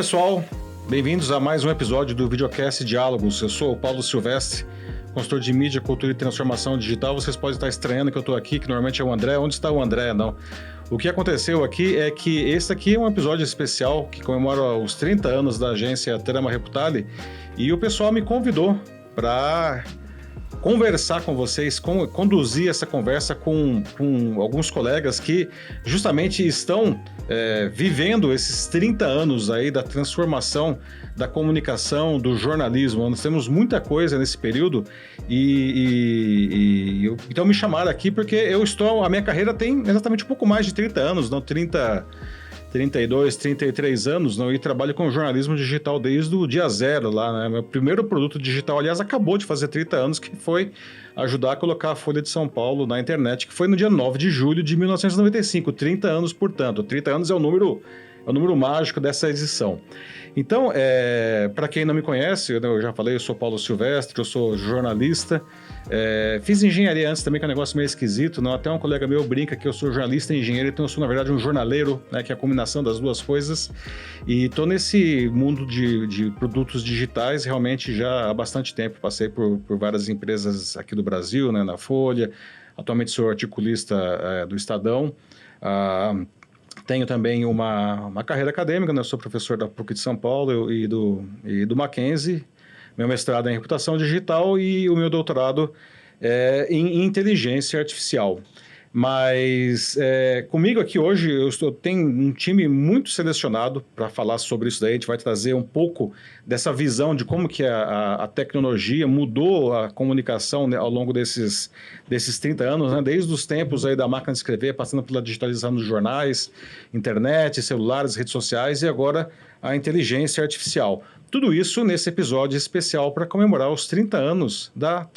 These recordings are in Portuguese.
pessoal, bem-vindos a mais um episódio do Videocast Diálogos. Eu sou o Paulo Silvestre, consultor de mídia, cultura e transformação digital. Vocês podem estar estranhando que eu estou aqui, que normalmente é o André. Onde está o André? Não. O que aconteceu aqui é que esse aqui é um episódio especial que comemora os 30 anos da agência Trama Reputale e o pessoal me convidou para conversar com vocês, conduzir essa conversa com alguns colegas que justamente estão vivendo esses 30 anos aí da transformação da comunicação, do jornalismo. Nós temos muita coisa nesse período então me chamaram aqui porque a minha carreira tem exatamente um pouco mais de 30 anos, não 32, 33 anos, não, e trabalho com jornalismo digital desde o dia zero lá, né? Meu primeiro produto digital, aliás, acabou de fazer 30 anos, que foi ajudar a colocar a Folha de São Paulo na internet, que foi no dia 9 de julho de 1995, 30 anos, portanto. 30 anos é o número mágico dessa edição. Então, para quem não me conhece, eu já falei, eu sou Paulo Silvestre, eu sou jornalista, fiz engenharia antes também, que é um negócio meio esquisito, não? Até um colega meu brinca que eu sou jornalista e engenheiro, então eu sou, na verdade, um jornaleiro, né, que é a combinação das duas coisas, e estou nesse mundo de produtos digitais realmente já há bastante tempo. Passei por várias empresas aqui do Brasil, né, na Folha, atualmente sou articulista do Estadão. Tenho também uma carreira acadêmica, né? Eu sou professor da PUC de São Paulo e do Mackenzie. Meu mestrado é em reputação digital e o meu doutorado é em inteligência artificial. Mas comigo aqui hoje eu tenho um time muito selecionado para falar sobre isso daí. A gente vai trazer um pouco dessa visão de como que a tecnologia mudou a comunicação, né, ao longo desses 30 anos, né, desde os tempos aí da máquina de escrever, passando pela digitalização dos jornais, internet, celulares, redes sociais e agora a inteligência artificial. Tudo isso nesse episódio especial para comemorar os 30 anos da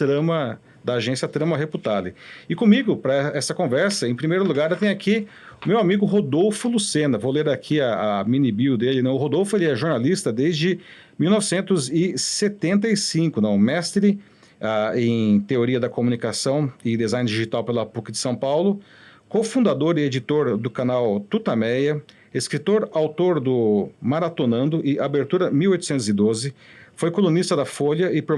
agência Trama Reputale. E comigo, para essa conversa, em primeiro lugar, eu tenho aqui o meu amigo Rodolfo Lucena. Vou ler aqui a mini bio dele. Não? O Rodolfo ele é jornalista desde 1975, mestre em teoria da comunicação e design digital pela PUC de São Paulo, cofundador e editor do canal Tutameia, escritor, autor do Maratonando e Abertura 1812, foi colunista da Folha e por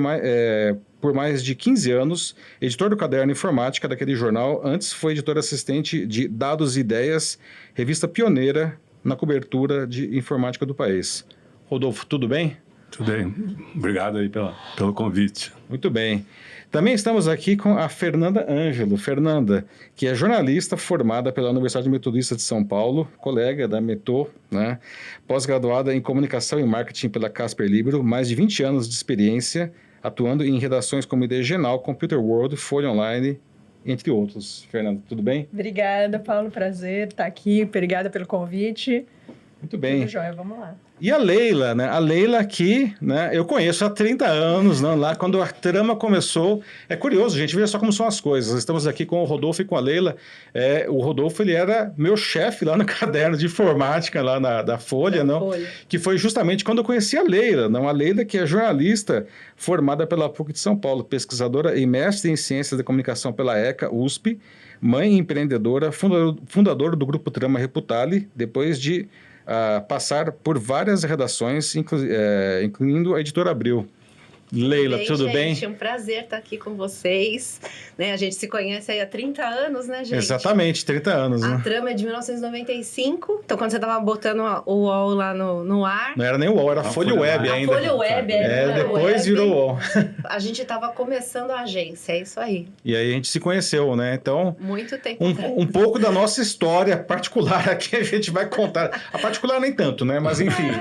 mais de 15 anos, editor do Caderno Informática daquele jornal. Antes foi editor assistente de Dados e Ideias, revista pioneira na cobertura de informática do país. Rodolfo, tudo bem? Tudo bem. Obrigado aí pelo convite. Muito bem. Também estamos aqui com a Fernanda Ângelo. Fernanda, que é jornalista formada pela Universidade Metodista de São Paulo, colega da Meto, né? Pós-graduada em Comunicação e Marketing pela Casper Libero, mais de 20 anos de experiência, atuando em redações como ID Genal, Computer World, Folha Online, entre outros. Fernanda, tudo bem? Obrigada, Paulo. Prazer estar aqui. Obrigada pelo convite. Muito bem. Tudo jóia, vamos lá. E a Leila, né? A Leila aqui, né? Eu conheço há 30 anos, né? Lá quando a Trama começou. É curioso, gente, veja só como são as coisas. Estamos aqui com o Rodolfo e com a Leila. O Rodolfo, ele era meu chefe lá no caderno de informática, lá da Folha, Folha. Que foi justamente quando eu conheci a Leila, não? A Leila, que é jornalista formada pela PUC de São Paulo, pesquisadora e mestre em Ciências da Comunicação pela ECA, USP, mãe empreendedora, fundadora do Grupo Trama Reputale, depois de passar por várias redações, incluindo a Editora Abril. Leila, tudo bem? Gente, é um prazer estar aqui com vocês. Né? A gente se conhece aí há 30 anos, né, gente? Exatamente, 30 anos. A né? Trama é de 1995. Então, quando você estava botando o UOL lá no ar... Não era nem o UOL, era a Folha Web ainda. A Folha Web. Depois virou o UOL. A gente estava começando a agência, é isso aí. E aí a gente se conheceu, né? Então, muito tempo. Um pouco da nossa história particular aqui a gente vai contar. A particular nem tanto, né? Mas enfim.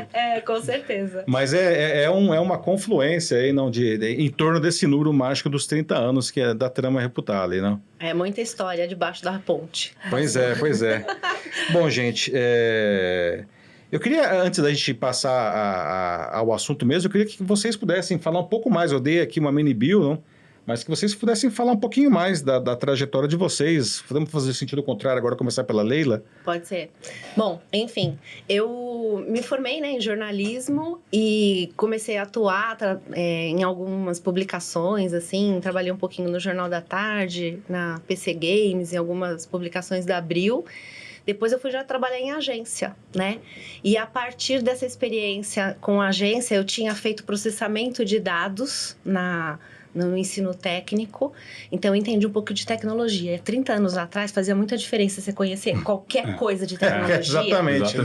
Com certeza. Mas é uma confluência aí, não, em torno desse número mágico dos 30 anos, que é da Trama Reputale, não? É muita história debaixo da ponte. Pois é. Bom, gente, eu queria, antes da gente passar ao assunto mesmo, eu queria que vocês pudessem falar um pouco mais. Eu dei aqui uma mini bio, não? Mas que vocês pudessem falar um pouquinho mais da trajetória de vocês. Podemos fazer sentido contrário agora, começar pela Leila? Pode ser. Bom, enfim, eu me formei, né, em jornalismo e comecei a atuar em algumas publicações, assim, trabalhei um pouquinho no Jornal da Tarde, na PC Games, em algumas publicações da Abril. Depois eu fui já trabalhar em agência, né? E a partir dessa experiência com a agência, eu tinha feito processamento de dados no ensino técnico, então eu entendi um pouco de tecnologia. 30 anos atrás fazia muita diferença você conhecer qualquer coisa de tecnologia. Exatamente.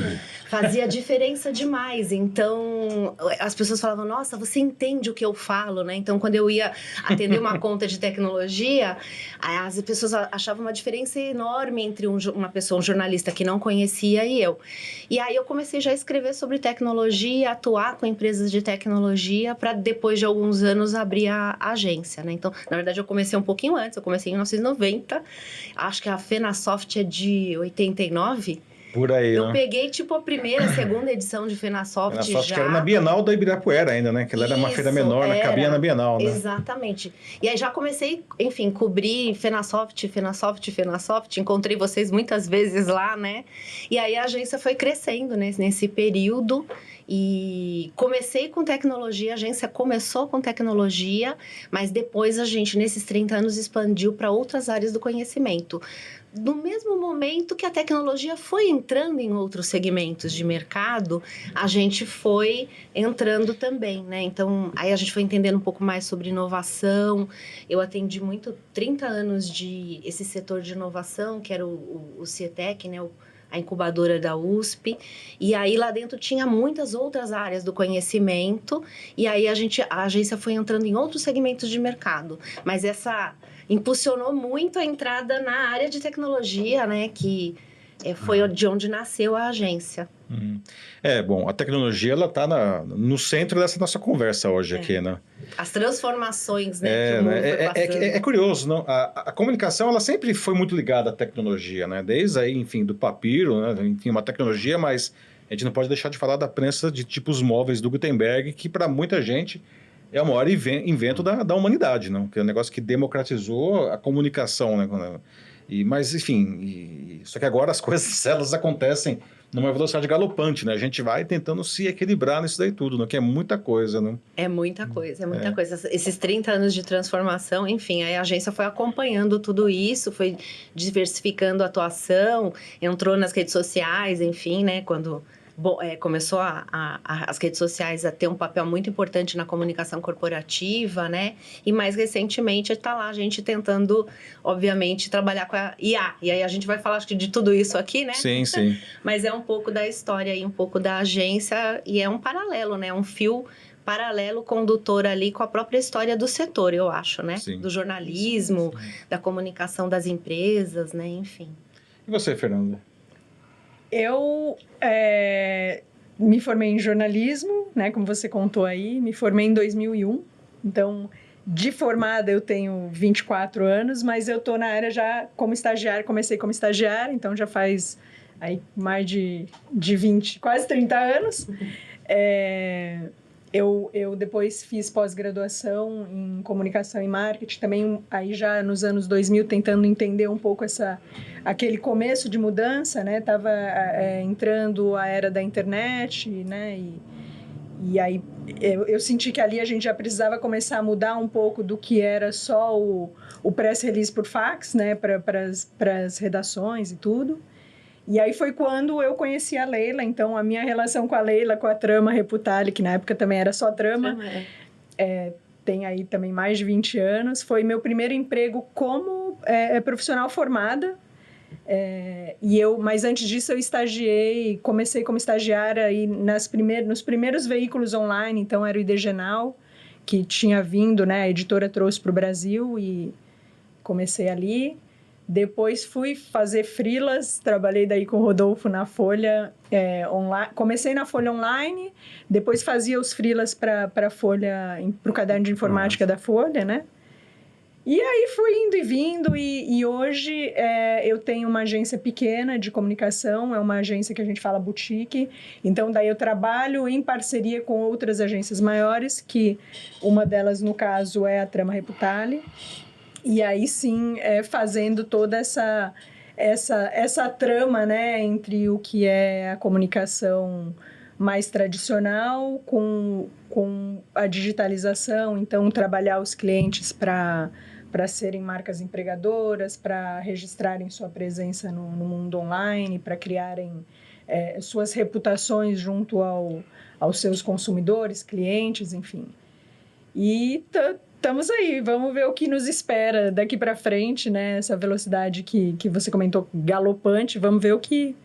Fazia diferença demais. Então, as pessoas falavam, nossa, você entende o que eu falo, né? Então, quando eu ia atender uma conta de tecnologia, as pessoas achavam uma diferença enorme entre uma pessoa, um jornalista que não conhecia e eu. E aí eu comecei já a escrever sobre tecnologia, atuar com empresas de tecnologia, para depois de alguns anos abrir a agência, né? Então, na verdade, eu comecei um pouquinho antes, eu comecei em 1990, acho que a Fenasoft é de 89. Por aí, Eu né? peguei, tipo, a primeira, segunda edição de Fenasoft já. Fenasoft, que era na Bienal da Ibirapuera ainda, né? Que ela era uma feira menor, cabia na Bienal, né? Exatamente. E aí já comecei, enfim, cobrir Fenasoft, encontrei vocês muitas vezes lá, né? E aí a agência foi crescendo nesse período e comecei com tecnologia, a agência começou com tecnologia, mas depois a gente, nesses 30 anos, expandiu para outras áreas do conhecimento. No mesmo momento que a tecnologia foi entrando em outros segmentos de mercado, a gente foi entrando também, né? Então, aí a gente foi entendendo um pouco mais sobre inovação. Eu atendi muito 30 anos esse setor de inovação, que era o CIETEC, né? A incubadora da USP, e aí lá dentro tinha muitas outras áreas do conhecimento, e aí a agência foi entrando em outros segmentos de mercado, mas essa impulsionou muito a entrada na área de tecnologia, né, que foi de onde nasceu a agência. Bom, a tecnologia, ela está no centro dessa nossa conversa hoje aqui, né? As transformações, né, que o mundo foi passando. É curioso, não? A comunicação, ela sempre foi muito ligada à tecnologia, né? Desde aí, enfim, do papiro, né? Enfim, uma tecnologia, mas a gente não pode deixar de falar da prensa de tipos móveis do Gutenberg, que para muita gente é o maior invento da humanidade, não? Que é um negócio que democratizou a comunicação, né? Mas, enfim, só que agora as coisas, elas acontecem numa velocidade galopante, né? A gente vai tentando se equilibrar nisso daí tudo, né? Que é muita coisa, né? É muita coisa, coisa. Esses 30 anos de transformação, enfim, a agência foi acompanhando tudo isso, foi diversificando a atuação, entrou nas redes sociais, enfim, né? Quando começou as redes sociais a ter um papel muito importante na comunicação corporativa, né? E mais recentemente está lá a gente tentando, obviamente, trabalhar com a IA. E aí a gente vai falar, acho que, de tudo isso aqui, né? Sim, sim. Mas é um pouco da história e um pouco da agência e é um paralelo, né? Um fio paralelo condutor ali com a própria história do setor, eu acho, né? Sim. Do jornalismo, da comunicação das empresas, né? Enfim. E você, Fernanda? Eu me formei em jornalismo, né, como você contou aí, me formei em 2001, então, de formada eu tenho 24 anos, mas eu estou na área já como estagiária, comecei como estagiária, então já faz aí mais de 20, quase 30 anos. Eu depois fiz pós-graduação em comunicação e marketing, também aí já nos anos 2000, tentando entender um pouco aquele começo de mudança, né? Tava entrando a era da internet, né? E aí eu senti que ali a gente já precisava começar a mudar um pouco do que era só o press release por fax, né? Para as redações e tudo. E aí foi quando eu conheci a Leila, então a minha relação com a Leila, com a Trama Reputale, que na época também era só Trama, tem aí também mais de 20 anos, foi meu primeiro emprego como profissional formada, mas antes disso eu comecei como estagiária aí nos primeiros veículos online, então era o IDGenal, que tinha vindo, né, a editora trouxe para o Brasil e comecei ali. Depois fui fazer freelas, trabalhei daí com o Rodolfo na Folha online. Comecei na Folha Online, depois fazia os freelas para a Folha, para o caderno de informática da Folha, né? E aí fui indo e vindo, e hoje eu tenho uma agência pequena de comunicação, é uma agência que a gente fala boutique, então daí eu trabalho em parceria com outras agências maiores, que uma delas, no caso, é a Trama Reputale. E aí sim, fazendo toda essa trama, né, entre o que é a comunicação mais tradicional com a digitalização, então trabalhar os clientes para para serem marcas empregadoras, para registrarem sua presença no mundo online, para criarem suas reputações junto aos seus consumidores, clientes, enfim. E estamos aí, vamos ver o que nos espera daqui para frente, né? Essa velocidade que você comentou, galopante, vamos ver o que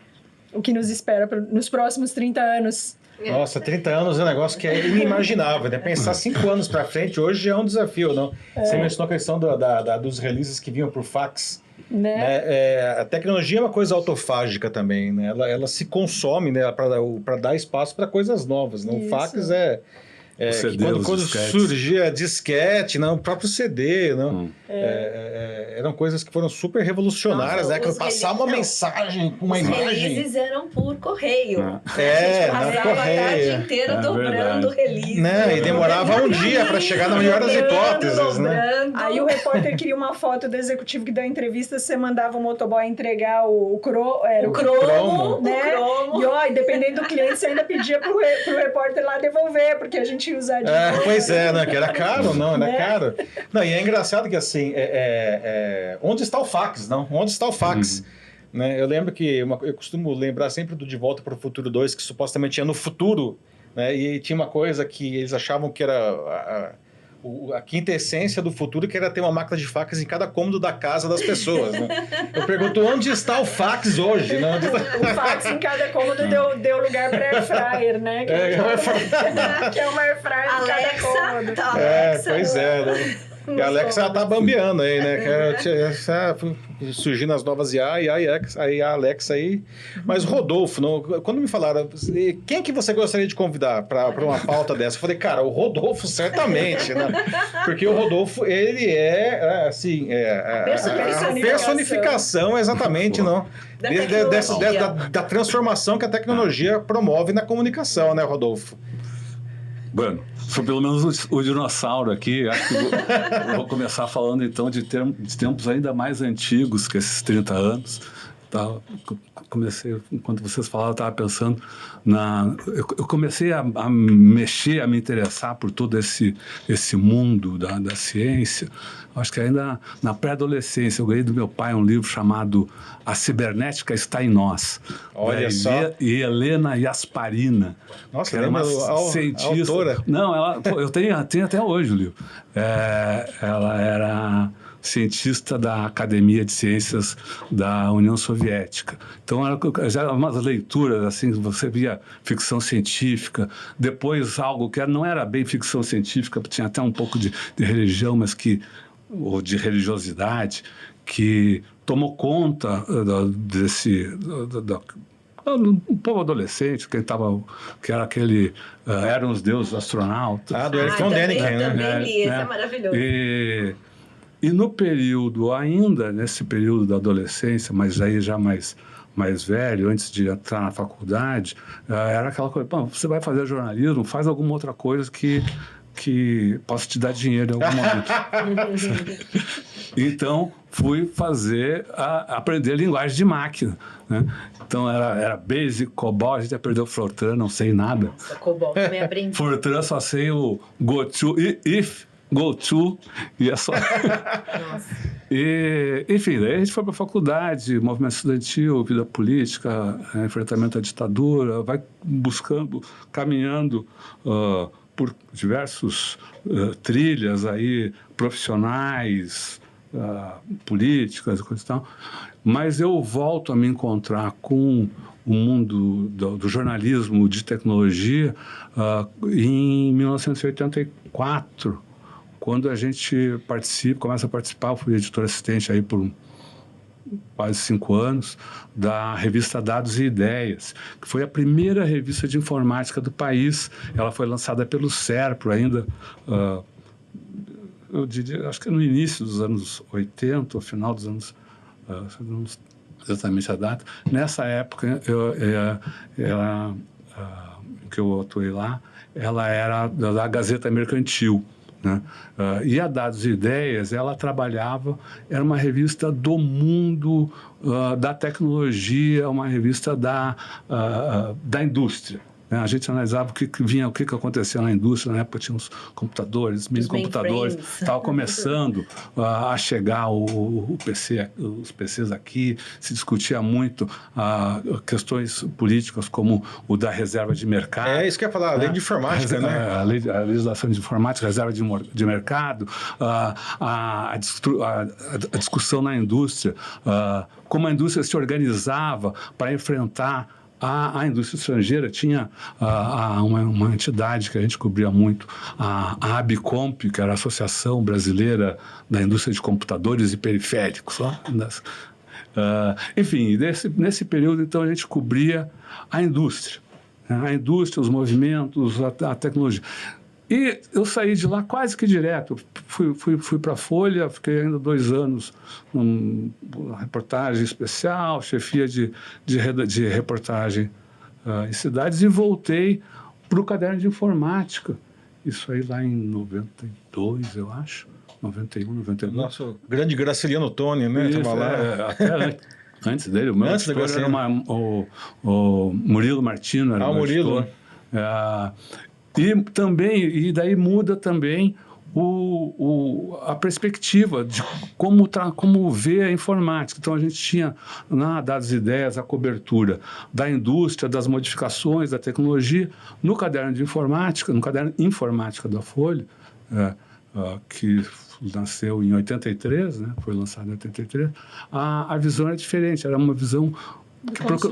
nos espera nos próximos 30 anos. Nossa, 30 anos é um negócio que é inimaginável, né? Pensar 5 anos para frente hoje é um desafio, não? Você mencionou a questão dos releases que vinham por fax. Né? A tecnologia é uma coisa autofágica também, né? Ela se consome, né? Para dar espaço para coisas novas, né? O fax quando surgia disquete, não, o próprio CD, não? Eram coisas que foram super revolucionárias, né? Que passar uma mensagem com uma imagem. Os releases eram por correio. Passava a tarde inteira dobrando release. Né? E demorava um dia para chegar na melhor das hipóteses, né? Aí o repórter queria uma foto do executivo que deu a entrevista, você mandava o motoboy entregar o cromo, né? E dependendo do cliente, você ainda pedia pro repórter lá devolver, porque a gente ia usar de novo. Pois é, né? Que era caro, não? Era caro. Não, e é engraçado que assim, onde está o fax, não? Onde está o fax? Né? Eu lembro que, eu costumo lembrar sempre do De Volta para o Futuro 2, que supostamente ia no futuro, né? E tinha uma coisa que eles achavam que era a quinta essência do futuro, que era ter uma máquina de fax em cada cômodo da casa das pessoas, né? Eu pergunto, onde está o fax hoje? Né? O fax em cada cômodo deu lugar para air fryer, né? Que é uma air fryer em cada cômodo. Pois é, né? E a Alexa tá bambeando aí, né? Surgindo as novas IA, aí a Alexa aí. Mas Rodolfo, quando me falaram, quem que você gostaria de convidar para uma pauta dessa? Eu falei, cara, o Rodolfo certamente, né? Porque o Rodolfo, ele assim, a personificação, exatamente, não? Da transformação que a tecnologia promove na comunicação, né, Rodolfo? Bueno, sou pelo menos o dinossauro aqui. Acho que eu vou começar falando então de tempos ainda mais antigos que esses 30 anos. Comecei, enquanto vocês falavam, eu estava pensando eu comecei a mexer, a me interessar por todo esse mundo da ciência. Acho que ainda na pré-adolescência eu ganhei do meu pai um livro chamado A Cibernética Está em Nós. Olha só. E Helena Gasparina. Nossa, que era uma cientista. Autora. Não, eu tenho até hoje o livro. Ela era cientista da Academia de Ciências da União Soviética. Então, já eram umas leituras, assim, você via ficção científica, depois algo que não era bem ficção científica, tinha até um pouco de religião, ou de religiosidade, que tomou conta um povo adolescente, que era aquele... eram os deuses astronautas. Do Erich von Däniken, né? Também li, esse é maravilhoso. E no período, ainda nesse período da adolescência, mas aí já mais velho, antes de entrar na faculdade, era aquela coisa, você vai fazer jornalismo, faz alguma outra coisa que possa te dar dinheiro em algum momento. Então, fui aprender linguagem de máquina, né? Então, era Basic, COBOL, a gente aprendeu Fortran, não sei nada. Nossa, COBOL também aprendi. Fortran só sei o go to, if, go to, e é só... Nossa. E, enfim, daí a gente foi para a faculdade, movimento estudantil, vida política, enfrentamento à ditadura, vai buscando, caminhando por diversos trilhas aí, profissionais, políticas, coisa e tal. Mas eu volto a me encontrar com o mundo do jornalismo de tecnologia em 1984, quando a gente começa a participar, eu fui editor assistente aí por quase 5 anos, da revista Dados e Ideias, que foi a primeira revista de informática do país. Ela foi lançada pelo SERPRO ainda, eu diria, acho que no início dos anos 80, ou final dos anos... não sei exatamente a data. Nessa época, que eu atuei lá, ela era da Gazeta Mercantil, né? E a Dados e Ideias, ela trabalhava, era uma revista do mundo da tecnologia, uma revista da indústria. né? A gente analisava o que vinha, o que acontecia na indústria. Na época tinha os computadores, mini-computadores. Estava começando a chegar o PC, os PCs aqui. Se discutia muito questões políticas como o da reserva de mercado. É isso que eu ia falar, a lei de informática, né? A legislação de informática, reserva de mercado, a discussão na indústria, como a indústria se organizava para enfrentar a indústria estrangeira. Tinha uma entidade que a gente cobria muito, a ABComp, que era a Associação Brasileira da Indústria de Computadores e Periféricos. Enfim, nesse período, então, a gente cobria a indústria, né? A indústria, os movimentos, a tecnologia. E eu saí de lá quase que direto. Fui para a Folha, fiquei ainda 2 anos numa reportagem especial, chefia de reportagem em cidades, e voltei para o caderno de informática. Isso aí lá em 92, eu acho. 91, 92. Nosso grande Graciliano Toni, né? Isso, lá. até antes dele. O meu editor era o Murilo Martino. Era o Murilo. E daí muda também a perspectiva de como ver a informática. Então, a gente tinha, dadas ideias, a cobertura da indústria, das modificações, da tecnologia, no caderno de informática, no caderno Informática da Folha, que nasceu em 83, né? Foi lançado em 83, a visão era diferente, era uma visão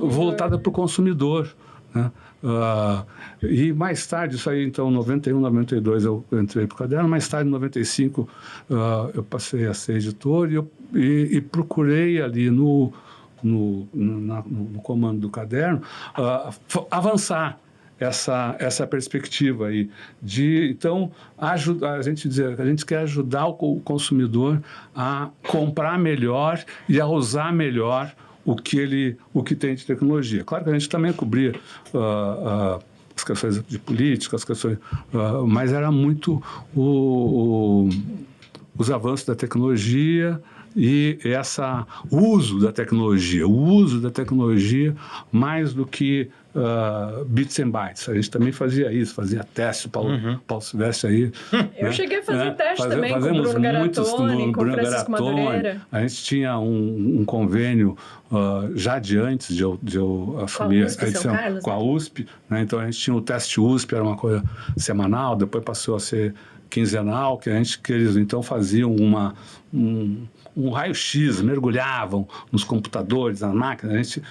voltada para o consumidor, né? E mais tarde, isso aí, então, em 91, 92, eu entrei para o caderno. Mais tarde, em 95, eu passei a ser editor e procurei ali no comando do caderno avançar essa perspectiva aí de, então, a gente dizer que a gente quer ajudar o consumidor a comprar melhor e a usar melhor o que tem de tecnologia. Claro que a gente também cobria as questões de política, as questões, mas era muito os avanços da tecnologia e o uso da tecnologia mais do que bits and bytes. A gente também fazia isso, fazia teste, Paulo Silvestre aí. Eu cheguei a fazer teste também com o Bruno Garatoni, com o Francisco Madureira. A gente tinha um convênio já de antes de eu assumir a edição com a USP, né? Então a gente tinha o teste USP, era uma coisa semanal, depois passou a ser quinzenal, que eles então faziam um raio-x, mergulhavam nos computadores, nas máquinas. A gente,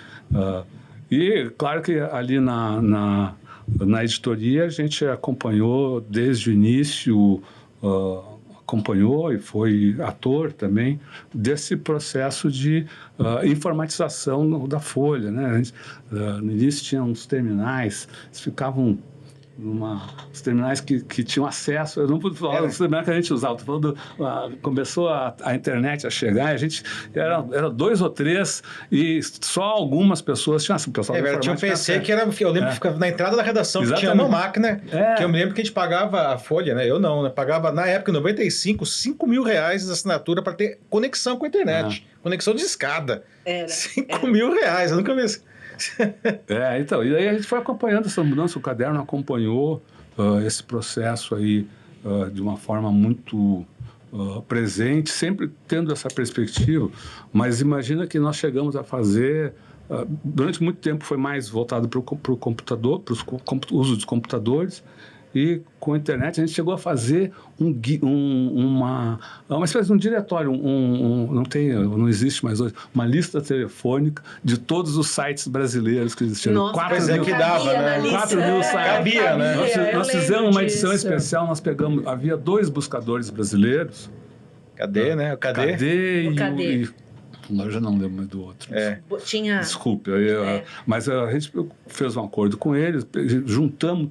e claro que ali na editoria a gente acompanhou desde o início, acompanhou e foi ator também desse processo de informatização da Folha, né? A gente, no início tinha uns terminais, eles ficavam os terminais que tinham acesso, eu não pude falar dos terminais que a gente usava, estou falando, começou a internet a chegar, a gente era 2 ou 3 e só algumas pessoas tinham, pessoal tinha um PC que era, eu lembro que ficava na entrada da redação. Exatamente. Que tinha uma máquina, que eu me lembro que a gente pagava a Folha, né? Eu não, né? Pagava na época, em 95, R$5.000 de assinatura para ter conexão com a internet, conexão de escada. R$5.000, eu nunca vi isso. Então, e aí a gente foi acompanhando essa mudança, o caderno acompanhou esse processo aí de uma forma muito presente, sempre tendo essa perspectiva, mas imagina que nós chegamos a fazer, durante muito tempo foi mais voltado para o computador, para o uso dos computadores, e com a internet a gente chegou a fazer uma espécie de um diretório, não existe mais hoje, uma lista telefônica de todos os sites brasileiros que existiam. Nossa, 4.000 que dava, né? 4.000 sites. Cabia, né? Nós fizemos uma edição especial, nós pegamos, havia 2 buscadores brasileiros. Cadê, né? Cadê eu já não lembro mais do outro. Tinha... Desculpe, mas a gente fez um acordo com eles, juntamos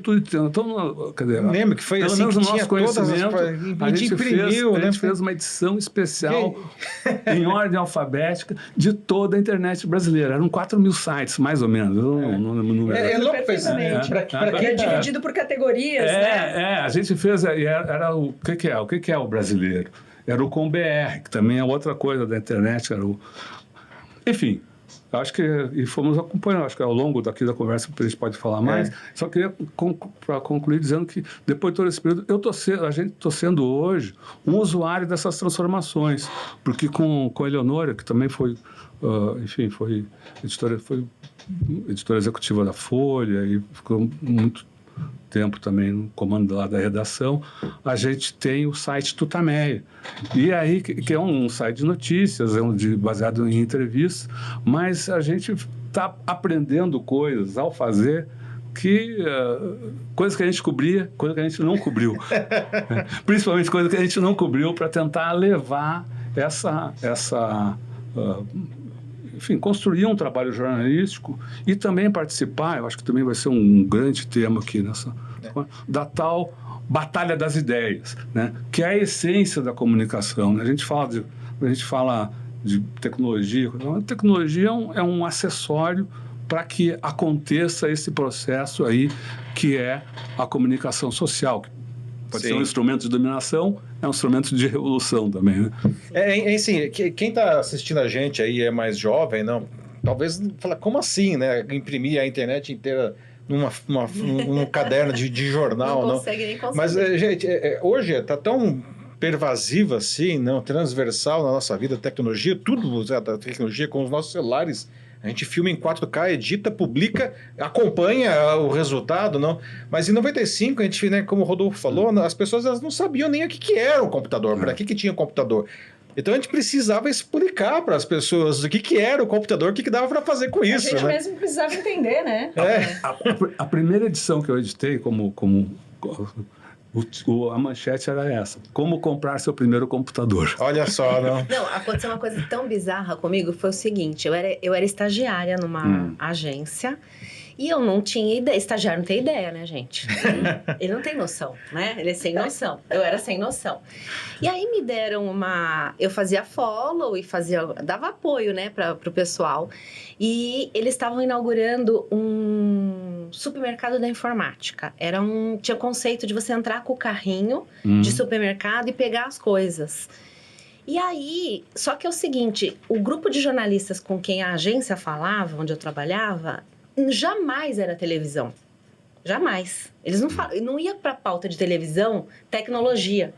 tudo. Então, lembro que foi assim, que tinha conhecimento, a gente fez uma edição especial em ordem alfabética de toda a internet brasileira. Eram 4.000 sites, mais ou menos. É louco, perfeitamente. É dividido por categorias, né? A gente fez, era o que é o brasileiro? Era o Com BR, que também é outra coisa da internet. Enfim, acho que e fomos acompanhando, acho que ao longo daqui da conversa a gente pode falar mais. Só queria para concluir dizendo que depois de todo esse período, a gente está sendo hoje um usuário dessas transformações, porque com a Eleonora, que também foi, enfim, foi editora executiva da Folha e ficou muito tempo também no comando lá da redação, a gente tem o site Tutameia. E aí, que é um site de notícias, baseado em entrevistas, mas a gente está aprendendo coisas ao fazer coisas que a gente cobria, coisas que a gente não cobriu. Principalmente coisas que a gente não cobriu para tentar levar enfim, construir um trabalho jornalístico e também participar, eu acho que também vai ser um grande tema aqui da tal batalha das ideias, né? Que é a essência da comunicação, né? A gente fala de tecnologia, a tecnologia é um acessório para que aconteça esse processo aí que é a comunicação social, que pode ser um instrumento de dominação, é um instrumento de revolução também, né? Assim, quem está assistindo a gente aí é mais jovem, não? Talvez fala, como assim, né? Imprimir a internet inteira num caderno de jornal, não consegue nem conseguir. Mas, gente, hoje está tão pervasiva assim, não, transversal na nossa vida, tecnologia, tudo da tecnologia com os nossos celulares. A gente filma em 4K, edita, publica, acompanha o resultado, não? Mas em 95, a gente, né, como o Rodolfo falou, as pessoas elas não sabiam nem o que era o computador, para que tinha o computador. Então a gente precisava explicar para as pessoas o que era o computador, o que dava para fazer com isso. A gente mesmo precisava entender, né? A primeira edição que eu editei a manchete era essa: como comprar seu primeiro computador. Olha só, não? Não, aconteceu uma coisa tão bizarra comigo, foi o seguinte, eu era estagiária numa agência e eu não tinha ideia, estagiário não tem ideia, né, gente? Ele não tem noção, né? Ele é sem noção, eu era sem noção. E aí me deram eu fazia follow e dava apoio, né, pro pessoal. E eles estavam inaugurando um supermercado da informática. Tinha conceito de você entrar com o carrinho de supermercado e pegar as coisas. E aí, só que é o seguinte, o grupo de jornalistas com quem a agência falava, onde eu trabalhava, jamais era televisão. Jamais. Eles não iam para a pauta de televisão, tecnologia.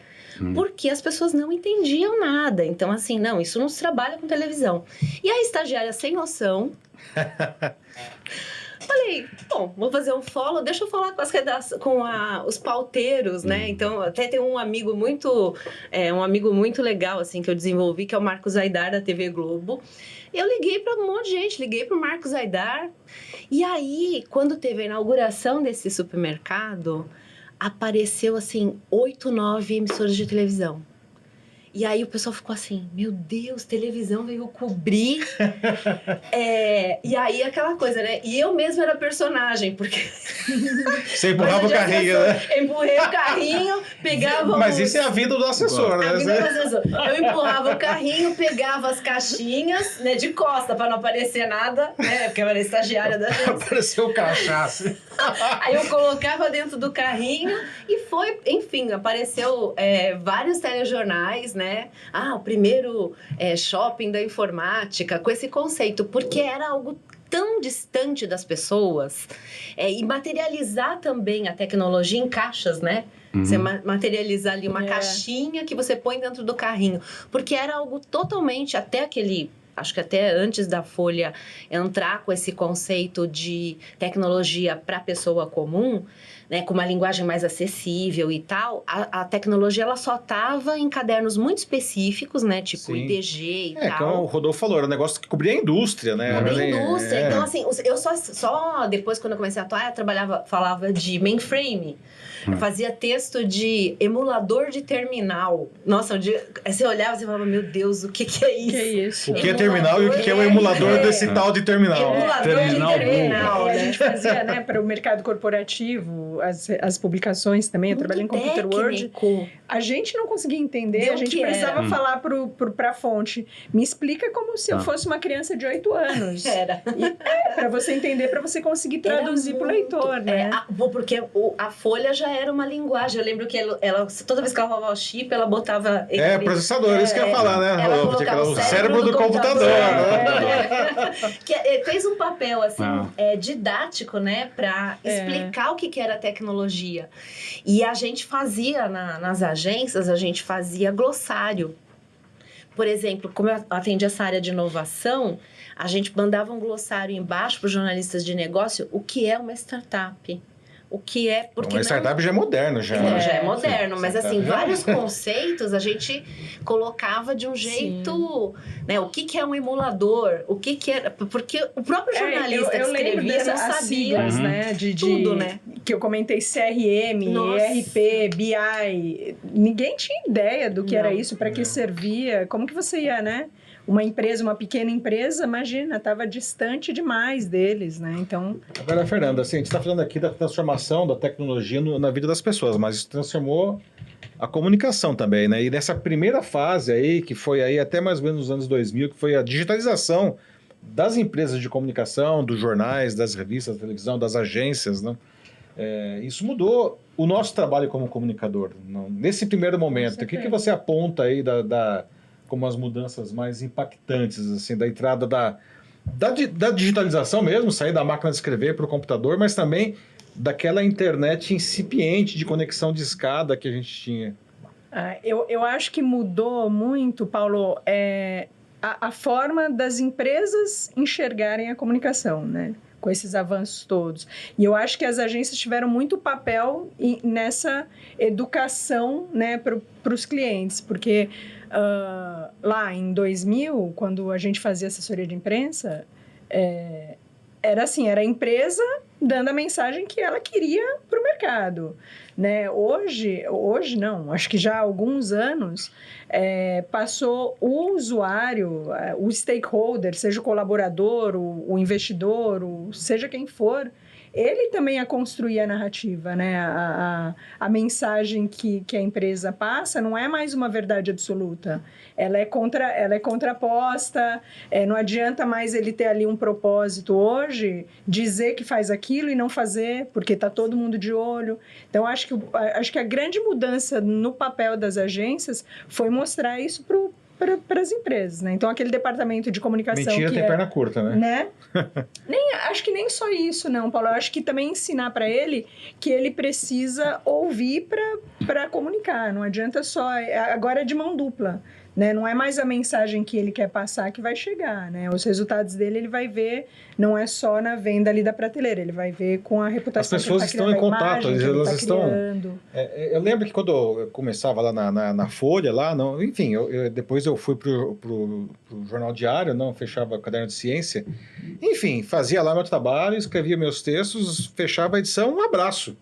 Porque as pessoas não entendiam nada. Então, assim, não, isso não se trabalha com televisão. E a estagiária sem noção... Falei, bom, vou fazer um follow, deixa eu falar com os pauteiros, né? Então, até tem um amigo muito legal, assim, que eu desenvolvi, que é o Marcos Aidar, da TV Globo. Eu liguei para um monte de gente, liguei para o Marcos Aidar. E aí, quando teve a inauguração desse supermercado, apareceu, assim, 8, 9 emissoras de televisão. E aí o pessoal ficou assim, meu Deus, televisão veio cobrir. E aí aquela coisa, né? E eu mesma era personagem, porque... Você empurrava o carrinho, né? Empurrei o carrinho, pegava... Mas isso é a vida do assessor, né? A vida do assessor. Eu empurrava o carrinho, pegava as caixinhas, né? De costa, para não aparecer nada, né? Porque eu era estagiária da agência. Apareceu cachaça. Aí eu colocava dentro do carrinho e foi... Enfim, apareceu vários telejornais, né? O primeiro shopping da informática, com esse conceito, porque era algo tão distante das pessoas, e materializar também a tecnologia em caixas, né? Você materializar ali uma caixinha que você põe dentro do carrinho, porque era algo totalmente, acho que até antes da Folha entrar com esse conceito de tecnologia para a pessoa comum, né, com uma linguagem mais acessível e tal, a tecnologia ela só estava em cadernos muito específicos, né, tipo IDG e tal. Como o Rodolfo falou, era um negócio que cobria a indústria, né? Cobria a indústria. Então, assim, eu só depois, quando eu comecei a atuar, eu falava de mainframe. Eu fazia texto de emulador de terminal. Nossa, você olhava e falava, meu Deus, o que é isso? Que é isso? O que é terminal e o que é o emulador desse tal de terminal? Emulador Terminal de terminal. A gente fazia, né, para o mercado corporativo, as publicações também, eu trabalhei em Computer World. A gente não conseguia entender, a gente precisava falar para a fonte. Me explica como se eu fosse uma criança de 8 anos. Para você entender, para você conseguir traduzir para o leitor, né? Porque a Folha já era uma linguagem. Eu lembro que ela toda vez que ela rolava o chip, ela botava... processador, isso que eu ia falar, né? Ela colocava o cérebro do computador. Que fez um papel, assim, didático, né? Para explicar o que era tecnologia. E a gente fazia, nas agências, a gente fazia glossário. Por exemplo, como eu atendi essa área de inovação, a gente mandava um glossário embaixo para os jornalistas de negócio, o que é uma startup. O que é... Porque uma startup já é moderno, já. Já é moderno, mas assim, vários conceitos a gente colocava de um jeito... Né, o que é um emulador? O que é... Porque o próprio jornalista que escrevia não sabia siglas, né? Tudo, né? Que eu comentei, CRM, ERP, BI. Ninguém tinha ideia do que era isso, para que servia. Como que você ia, né? Uma empresa, uma pequena empresa, imagina, estava distante demais deles, né? Então... Agora, Fernanda, assim, a gente está falando aqui da transformação da tecnologia na vida das pessoas, mas isso transformou a comunicação também, né? E nessa primeira fase aí, que foi aí até mais ou menos nos anos 2000, que foi a digitalização das empresas de comunicação, dos jornais, das revistas, da televisão, das agências, né? Isso mudou o nosso trabalho como comunicador. Nesse primeiro momento, o que você aponta aí como as mudanças mais impactantes, assim, da entrada da digitalização mesmo, sair da máquina de escrever para o computador, mas também daquela internet incipiente de conexão de escada que a gente tinha? Eu acho que mudou muito, Paulo, a forma das empresas enxergarem a comunicação, né? Com esses avanços todos. E eu acho que as agências tiveram muito papel nessa educação, né, para os clientes, porque lá em 2000, quando a gente fazia assessoria de imprensa, era assim, era a empresa dando a mensagem que ela queria para o mercado, né? Hoje não, acho que já há alguns anos passou o usuário, o stakeholder, seja o colaborador, o investidor, seja quem for, ele também a construir a narrativa, né? A mensagem que a empresa passa não é mais uma verdade absoluta. Ela é contraposta, não adianta mais ele ter ali um propósito hoje, dizer que faz aquilo e não fazer, porque está todo mundo de olho. Então, acho que a grande mudança no papel das agências foi mostrar isso para as empresas, né? Então, aquele departamento de comunicação... Mentira tem perna curta, né? Acho que nem só isso, não, Paulo. Eu acho que também ensinar para ele que ele precisa ouvir para comunicar. Não adianta só... Agora é de mão dupla, né? Não é mais a mensagem que ele quer passar que vai chegar, né? Os resultados dele ele vai ver, não é só na venda ali da prateleira, ele vai ver com a reputação que ele está criando. As pessoas estão em contato, elas estão... eu lembro que quando eu começava lá na Folha, enfim, depois eu fui pro Jornal Diário, fechava o caderno de ciência, enfim, fazia lá meu trabalho, escrevia meus textos, fechava a edição, um abraço.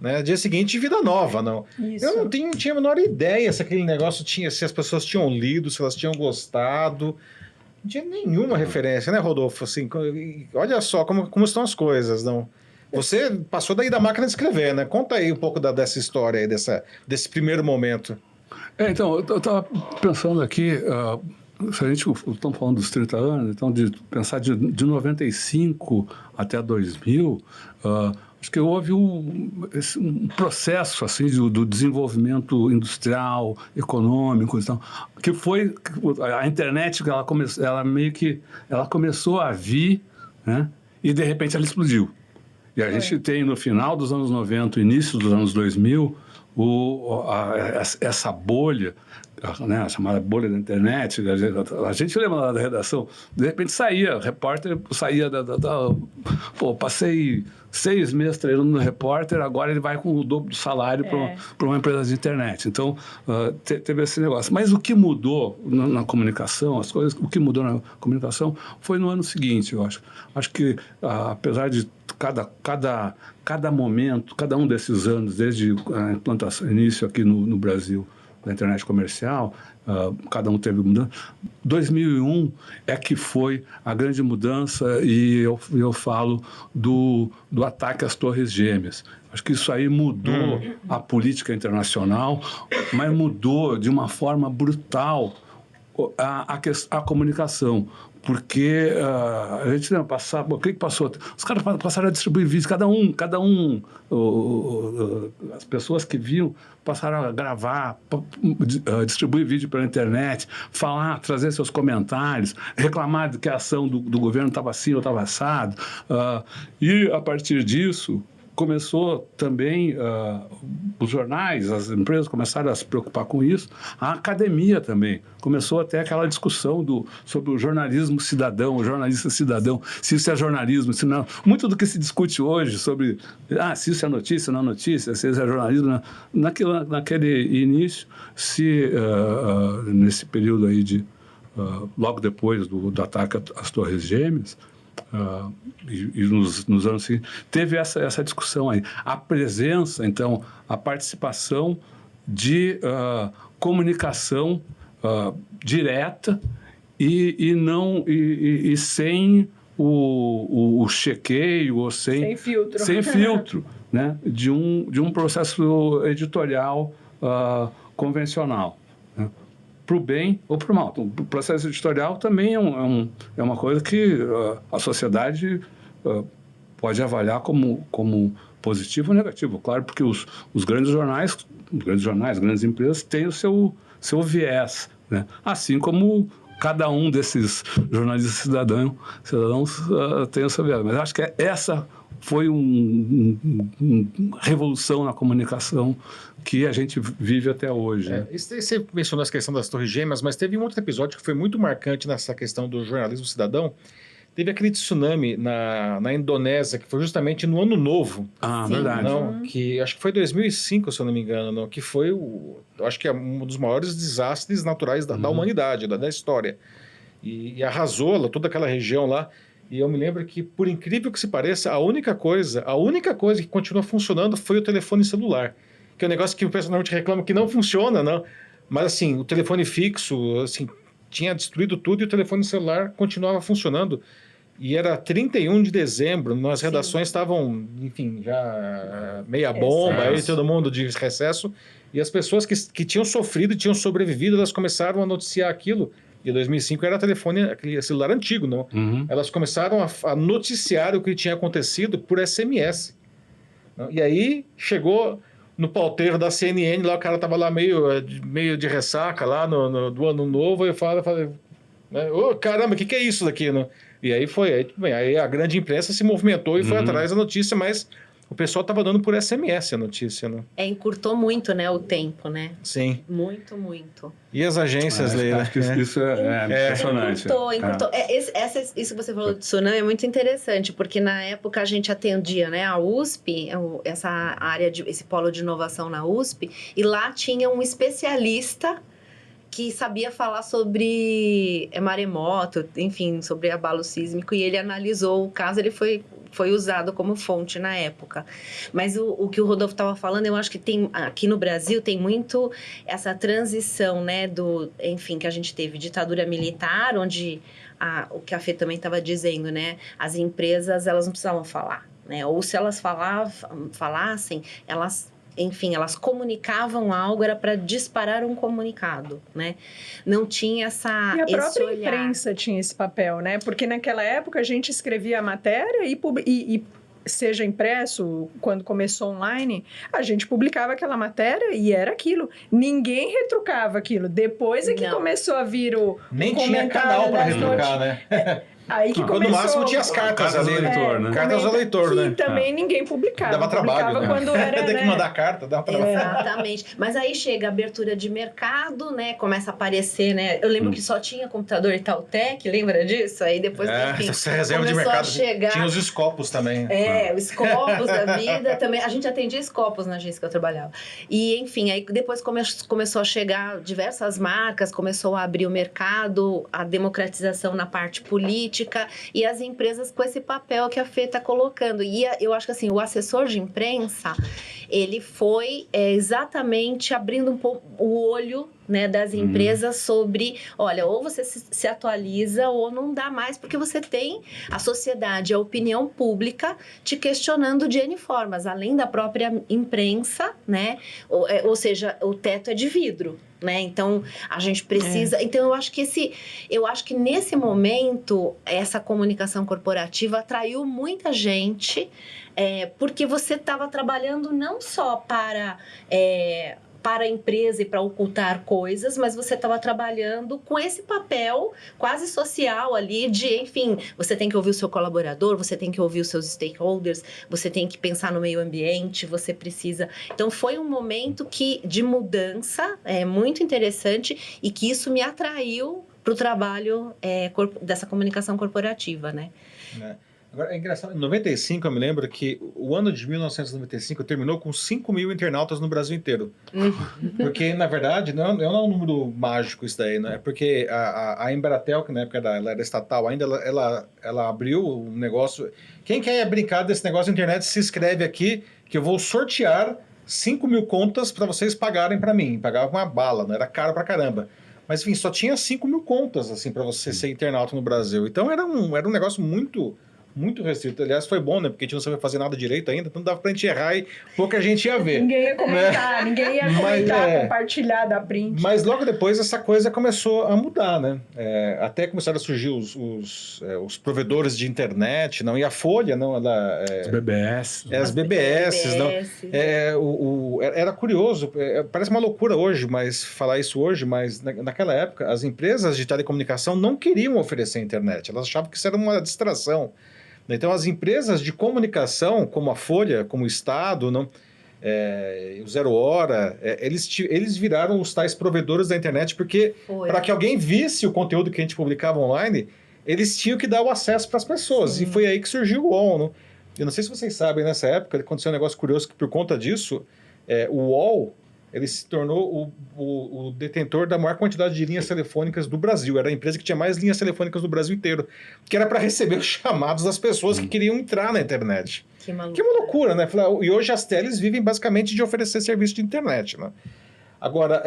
Né? Dia seguinte, vida nova, não. Isso. Eu não tinha a menor ideia se aquele negócio se as pessoas tinham lido, se elas tinham gostado. Não tinha nenhuma referência, né, Rodolfo? Assim, olha só como estão as coisas, não? Você passou daí da máquina de escrever, né? Conta aí um pouco dessa história aí, desse primeiro momento. Então, eu estava pensando aqui, se a gente estamos falando dos 30 anos, então de pensar de 95 até 2000, acho que houve um processo assim do desenvolvimento industrial, econômico, então, que foi a internet, ela começou a vir, né, e de repente ela explodiu. E a gente tem no final dos anos 90, início dos anos 2000, essa bolha, né, a chamada bolha da internet, a gente lembra lá da redação, de repente repórter saía passei 6 meses treinando no repórter, agora ele vai com o dobro do salário para uma empresa de internet. Então, teve esse negócio. Mas o que mudou na comunicação, o que mudou na comunicação foi no ano seguinte, eu acho. Acho que, apesar de cada momento, cada um desses anos, desde a implantação, início aqui no Brasil, da internet comercial, cada um teve mudança. 2001 é que foi a grande mudança, e eu falo do ataque às Torres Gêmeas. Acho que isso aí mudou a política internacional, mas mudou de uma forma brutal a comunicação. Porque a gente não passava... O que passou? Os caras passaram a distribuir vídeos, cada um as pessoas que viam passaram a gravar, distribuir vídeo pela internet, falar, trazer seus comentários, reclamar de que a ação do governo estava assim ou estava assado. E, a partir disso, começou também, os jornais, as empresas começaram a se preocupar com isso, a academia também. Começou até aquela discussão sobre o jornalismo cidadão, o jornalista cidadão, se isso é jornalismo, se não. Muito do que se discute hoje sobre se isso é notícia, não é notícia, se isso é jornalismo, não. Naquele início, nesse período aí logo depois do ataque às Torres Gêmeas, e nos anos seguintes, teve essa discussão aí. A presença, então, a participação de comunicação direta e sem o chequeio, ou sem filtro, né, de um processo editorial convencional. Para o bem ou para o mal. Então, o processo editorial também é uma coisa que a sociedade pode avaliar como positivo ou negativo. Claro, porque os grandes jornais, grandes empresas têm o seu viés, né? Assim como cada um desses jornalistas cidadãos tem o seu viés. Mas acho que essa foi uma revolução na comunicação que a gente vive até hoje. Né? Você mencionou essa questão das Torres Gêmeas, mas teve um outro episódio que foi muito marcante nessa questão do jornalismo cidadão. Teve aquele tsunami na Indonésia, que foi justamente no Ano Novo. Verdade. Que acho que foi 2005, se eu não me engano, que foi, acho que é um dos maiores desastres naturais da humanidade, da história. E arrasou toda aquela região lá. E eu me lembro que, por incrível que se pareça, a única coisa que continua funcionando foi o telefone celular. Que é um negócio que o pessoal normalmente reclama que não funciona, não. Mas, assim, o telefone fixo, assim, tinha destruído tudo e o telefone celular continuava funcionando. E era 31 de dezembro, as redações estavam, enfim, já meia bomba, aí todo mundo de recesso. E as pessoas que tinham sofrido e tinham sobrevivido, elas começaram a noticiar aquilo. E 2005 era aquele celular antigo, não? Elas começaram a noticiar o que tinha acontecido por SMS. Não? E aí chegou no pauteiro da CNN, lá o cara estava lá meio de ressaca, lá do Ano Novo, e eu falei né? Caramba, o que é isso daqui? Não? E aí aí a grande imprensa se movimentou e foi atrás da notícia, mas o pessoal estava dando por SMS a notícia, né? Encurtou muito, né, o tempo, né? Sim. Muito, muito. E as agências, Leila? Acho que isso é impressionante. Encurtou. Isso que você falou de tsunami é muito interessante, porque na época a gente atendia, né, a USP, essa área, esse polo de inovação na USP, e lá tinha um especialista que sabia falar sobre maremoto, enfim, sobre abalo sísmico, e ele analisou o caso, ele foi usado como fonte na época. Mas o que o Rodolfo estava falando, eu acho que aqui no Brasil tem muito essa transição, né, enfim, que a gente teve ditadura militar, onde o que a Fê também estava dizendo, né, as empresas, elas não precisavam falar, né, ou se elas falassem, elas comunicavam algo, era para disparar um comunicado, né? Não tinha esse olhar. E a própria imprensa tinha esse papel, né? Porque naquela época a gente escrevia a matéria e seja impresso, quando começou online, a gente publicava aquela matéria e era aquilo. Ninguém retrucava aquilo. Depois é que começou a vir o Nem tinha canal para retrucar, né? Aí que começou... No máximo tinha as cartas ao leitor, né? Cartas ao leitor, né? E também ninguém publicava. Dava trabalho, né? Quando era, Tem que mandar carta, dava trabalho. Exatamente. Mas aí chega a abertura de mercado, né? Começa a aparecer, né? Eu lembro que só tinha computador Itautec, lembra disso? Aí depois, enfim, essa reserva de mercado. Tinha os Scopus também. Os Scopus da vida também. A gente atendia Scopus na agência que eu trabalhava. E, enfim, aí depois começou a chegar diversas marcas, começou a abrir o mercado, a democratização na parte política. política e as empresas com esse papel que a Fê está colocando. E eu acho que assim, o assessor de imprensa, ele foi exatamente abrindo um pouco o olho, né, das empresas sobre, olha, ou você se atualiza ou não dá mais, porque você tem a sociedade, a opinião pública te questionando de N formas, além da própria imprensa, né? Ou seja, o teto é de vidro, né? Então, a gente precisa... Então, eu acho que nesse momento, essa comunicação corporativa atraiu muita gente, porque você estava trabalhando não só para a empresa e para ocultar coisas, mas você estava trabalhando com esse papel quase social ali de, enfim, você tem que ouvir o seu colaborador, você tem que ouvir os seus stakeholders, você tem que pensar no meio ambiente, você precisa... Então, foi um momento de mudança muito interessante e que isso me atraiu para o trabalho dessa comunicação corporativa, né? Agora, é engraçado, em 95 eu me lembro que o ano de 1995 terminou com 5 mil internautas no Brasil inteiro. Porque, na verdade, não é um número mágico isso daí, né? Porque a Embratel, que na época ela era estatal ainda, ela abriu um negócio... Quem quer brincar desse negócio de internet, se inscreve aqui, que eu vou sortear 5 mil contas para vocês pagarem para mim. Pagava uma bala, não era caro pra caramba. Mas, enfim, só tinha 5 mil contas, assim, para você ser internauta no Brasil. Então, era um negócio muito restrito. Aliás, foi bom, né? Porque a gente não sabia fazer nada direito ainda, então dava pra gente errar e pouca gente ia ver. Ninguém ia comentar, ninguém ia comentar, compartilhar, dar print. Mas logo depois essa coisa começou a mudar, né? Até começaram a surgir os provedores de internet, não? E a Folha, não? As BBS. As BBS, não? Era curioso, parece uma loucura hoje, falar isso hoje, mas naquela época as empresas de telecomunicação não queriam oferecer internet, elas achavam que isso era uma distração. Então, as empresas de comunicação, como a Folha, como o Estado, o Zero Hora, eles viraram os tais provedores da internet, porque para que alguém visse o conteúdo que a gente publicava online, eles tinham que dar o acesso para as pessoas. Sim. E foi aí que surgiu o UOL. Eu não sei se vocês sabem, nessa época aconteceu um negócio curioso, que por conta disso, o UOL... ele se tornou o detentor da maior quantidade de linhas telefônicas do Brasil. Era a empresa que tinha mais linhas telefônicas no Brasil inteiro, que era para receber os chamados das pessoas que queriam entrar na internet. Que é uma loucura, né? E hoje as teles vivem basicamente de oferecer serviço de internet, né? Agora,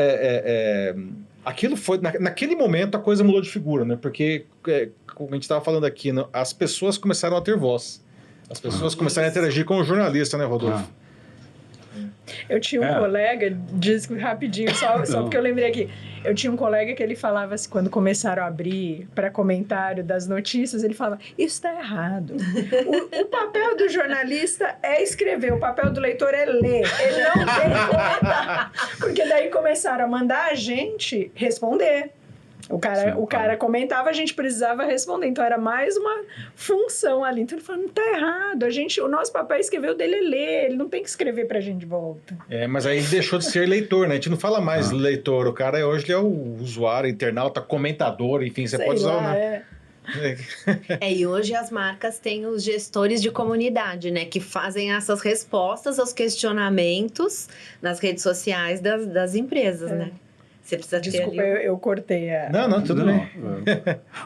aquilo foi... Naquele momento a coisa mudou de figura, né? Porque, como a gente estava falando aqui, as pessoas começaram a ter voz. As pessoas começaram a interagir com o jornalista, né, Rodolfo? Eu tinha um colega, diz rapidinho, só porque eu lembrei aqui. Eu tinha um colega que ele falava assim, quando começaram a abrir para comentário das notícias, ele falava, isso está errado. O papel do jornalista é escrever, o papel do leitor é ler. Ele não tem que comentar. Porque daí começaram a mandar a gente responder. O cara comentava, a gente precisava responder. Então, era mais uma função ali. Então, ele falou, não, tá errado. O nosso papel é escrever, o dele é ler. Ele não tem que escrever pra gente de volta. Mas aí deixou de ser leitor, né? A gente não fala mais leitor. O cara hoje é o usuário, internauta, comentador, enfim. Você pode usar, né? E hoje as marcas têm os gestores de comunidade, né? Que fazem essas respostas aos questionamentos nas redes sociais das empresas, né? Você precisa ter. Desculpa, eu cortei a... Não, tudo bem.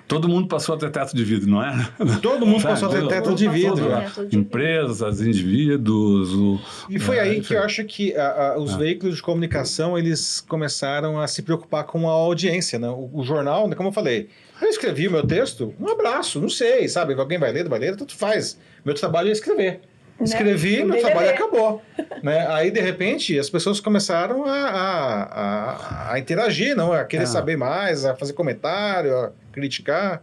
Todo mundo passou a ter teto de vidro, não é? Todo mundo passou a ter teto de vidro. Empresas, indivíduos... E foi aí que eu acho que os veículos de comunicação, eles começaram a se preocupar com a audiência, né? O jornal, como eu falei, eu escrevi o meu texto, um abraço, não sei, sabe? Alguém vai ler, tanto faz. Meu trabalho é escrever. Escrevi, meu trabalho acabou. Né? Aí, de repente, as pessoas começaram a interagir, a querer saber mais, a fazer comentário, a criticar.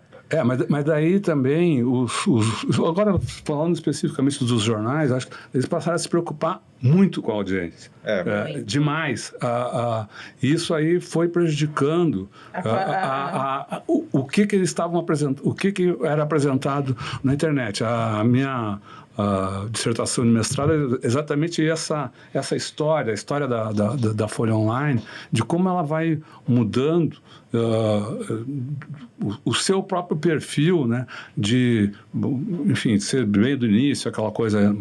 Mas daí também, agora falando especificamente dos jornais, acho que eles passaram a se preocupar muito com a audiência. Demais. Isso aí foi prejudicando o que eles estavam apresentando, o que era apresentado na internet. A minha dissertação de mestrado é exatamente essa história, a história da Folha Online, de como ela vai mudando o seu próprio perfil, né, de, enfim, ser bem do início, aquela coisa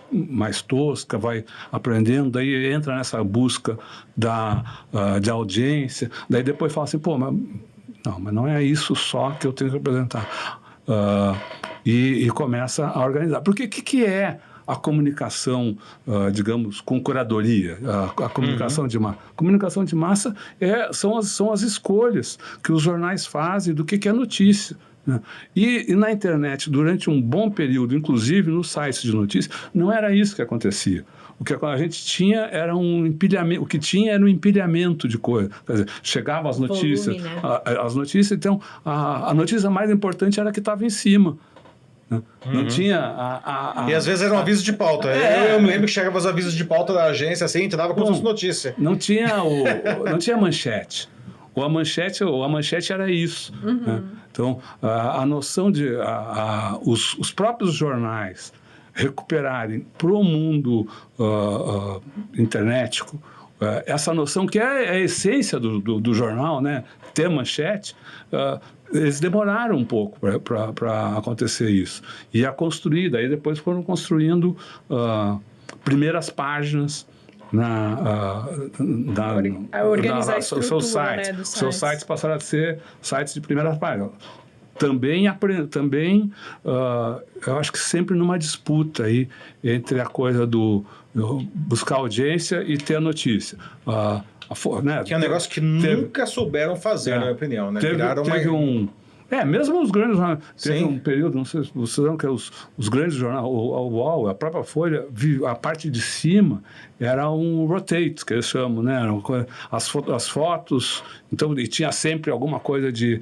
mais tosca, vai aprendendo, daí entra nessa busca de audiência, daí depois fala assim, mas não é isso só que eu tenho que apresentar. e começa a organizar. Porque o que é a comunicação, digamos, com curadoria, a comunicação de massa? A comunicação de massa são as escolhas que os jornais fazem do que é notícia. Né? E na internet, durante um bom período, inclusive nos sites de notícias, não era isso que acontecia. O que a gente tinha era um empilhamento, o que tinha era um empilhamento de coisas. Quer dizer, chegavam as notícias, volume, né? as notícias, então a notícia mais importante era a que estava em cima. Não tinha E às vezes era um aviso de pauta. Eu me lembro que chegava os avisos de pauta da agência, assim, dava como se fosse notícia. Não tinha manchete. Ou a manchete era isso. Né? Então, a noção de os próprios jornais recuperarem para o mundo internetico essa noção que é a essência do jornal, né? Ter manchete, eles demoraram um pouco para acontecer isso. E a construir, daí depois foram construindo primeiras páginas, organizar a estrutura, seus sites. né, dos Seus sites. sites passaram a ser sites de primeira página. Também eu acho que sempre numa disputa aí entre a coisa do buscar audiência e ter a notícia. Né? Que é um negócio que nunca souberam fazer, na minha opinião. Né? Mesmo os grandes jornais. Teve Sim. um período, não sei se vocês lembram, que os grandes jornais, o UOL, a própria Folha, a parte de cima era um rotate, que eles chamam, né? As fotos, então, e tinha sempre alguma coisa de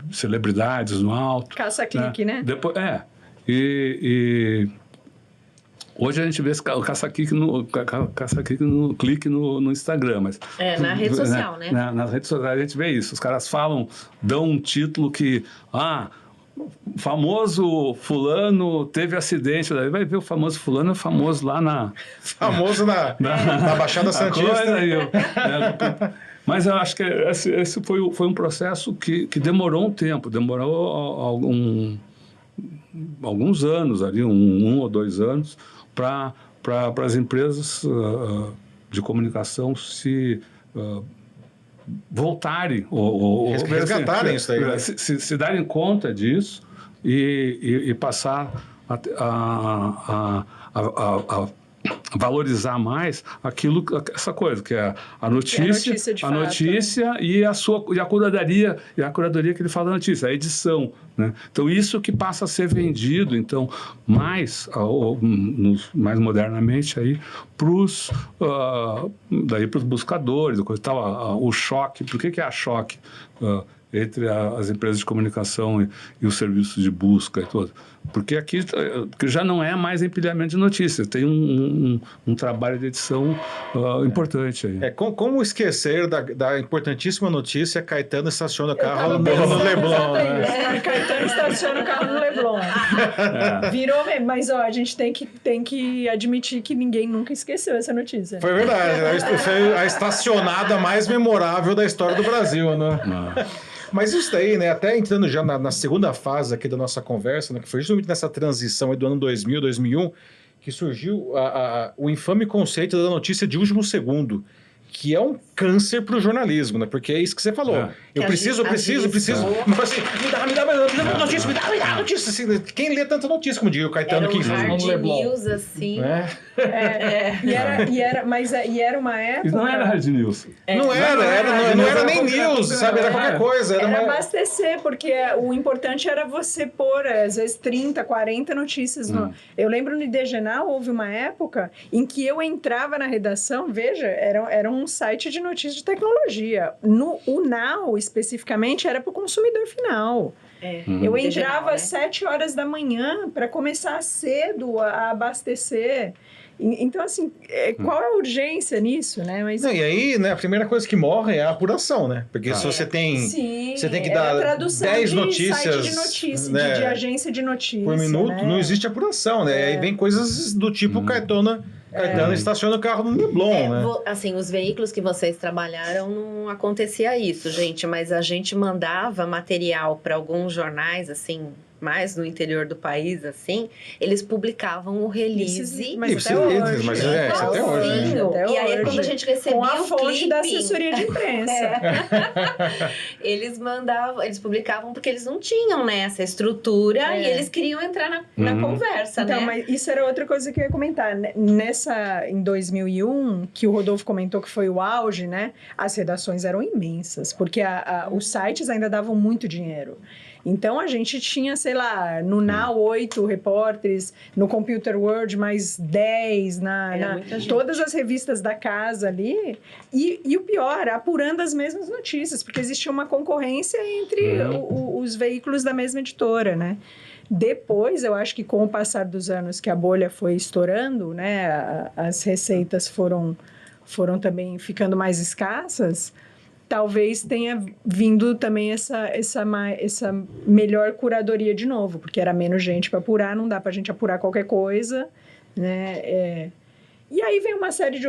celebridades no alto. Caça-clique, né? Depois, hoje a gente vê esse caça-clique no Instagram, mas... Na rede social, né? Nas redes sociais a gente vê isso. Os caras dão um título que... famoso fulano teve acidente. Daí vai ver o famoso fulano, é famoso lá na... Famoso na Baixada Santista. Mas eu acho que esse foi um processo que demorou um tempo. Demorou alguns anos ali, um ou 2 anos, para as empresas de comunicação se voltarem ou resgatarem isso aí, né? se darem conta disso e passar a valorizar mais essa coisa que é a notícia e a curadoria que ele fala da notícia, a edição, né? Então isso que passa a ser vendido então mais modernamente aí para os buscadores, coisa tal, o choque. Por que há choque entre as empresas de comunicação e os serviços de busca e tudo? Porque aqui já não é mais empilhamento de notícias, tem um trabalho de edição importante aí. Como esquecer da importantíssima notícia: Caetano estaciona o carro no Leblon. Né? Caetano estaciona o carro no Leblon. Virou, mas a gente tem que admitir que ninguém nunca esqueceu essa notícia. Foi verdade, foi a estacionada mais memorável da história do Brasil, né? Mas isso daí, né, até entrando já na segunda fase aqui da nossa conversa, né, que foi justamente nessa transição aí do ano 2000, 2001, que surgiu o infame conceito da notícia de último segundo, que é um câncer para o jornalismo, né? Porque é isso que você falou. Eu preciso. Mas assim, me dá notícia, me dá notícia. Assim, quem lê tanta notícia, como diria o Caetano, que hard news, assim. E era uma época... Isso não era hard news. Não era nem news, sabe? Era qualquer coisa. Era abastecer, porque o importante era você pôr, às vezes, 30, 40 notícias. Eu lembro no IDGenal, houve uma época em que eu entrava na redação, veja, era um site de notícias de tecnologia. O Now, especificamente, era para o consumidor final. Eu entrava às 7 horas da manhã para começar cedo a abastecer. Então, assim, qual é a urgência nisso, né? Mas... Não, e aí, né, a primeira coisa que morre é a apuração, né? Porque se você tem... Sim, você tem que dar 10 notícias... Site de notícia, né, de agência de notícia. Por minuto, né? não existe apuração, né? Aí vem coisas do tipo Caetano estaciona o carro no Leblon, né? Assim, os veículos que vocês trabalharam não acontecia isso, gente, mas a gente mandava material para alguns jornais, assim, mais no interior do país, assim, eles publicavam o release. Mas até hoje. Mas até hoje. Né? Até E aí, hoje. quando a gente recebia com a o fonte clipe, da assessoria de imprensa. eles publicavam porque eles não tinham, né, essa estrutura e eles queriam entrar na conversa, então, né? Mas isso era outra coisa que eu ia comentar. Em 2001, que o Rodolfo comentou que foi o auge, né? As redações eram imensas, porque os sites ainda davam muito dinheiro. Então, a gente tinha, sei lá, no Now 8 repórteres, no Computer World mais 10, todas as revistas da casa ali. E o pior, apurando as mesmas notícias, porque existia uma concorrência entre os veículos da mesma editora, né? Depois, eu acho que com o passar dos anos que a bolha foi estourando, né? As receitas foram também ficando mais escassas. Talvez tenha vindo também essa melhor curadoria de novo, porque era menos gente para apurar, não dá para a gente apurar qualquer coisa, né? E aí vem uma série de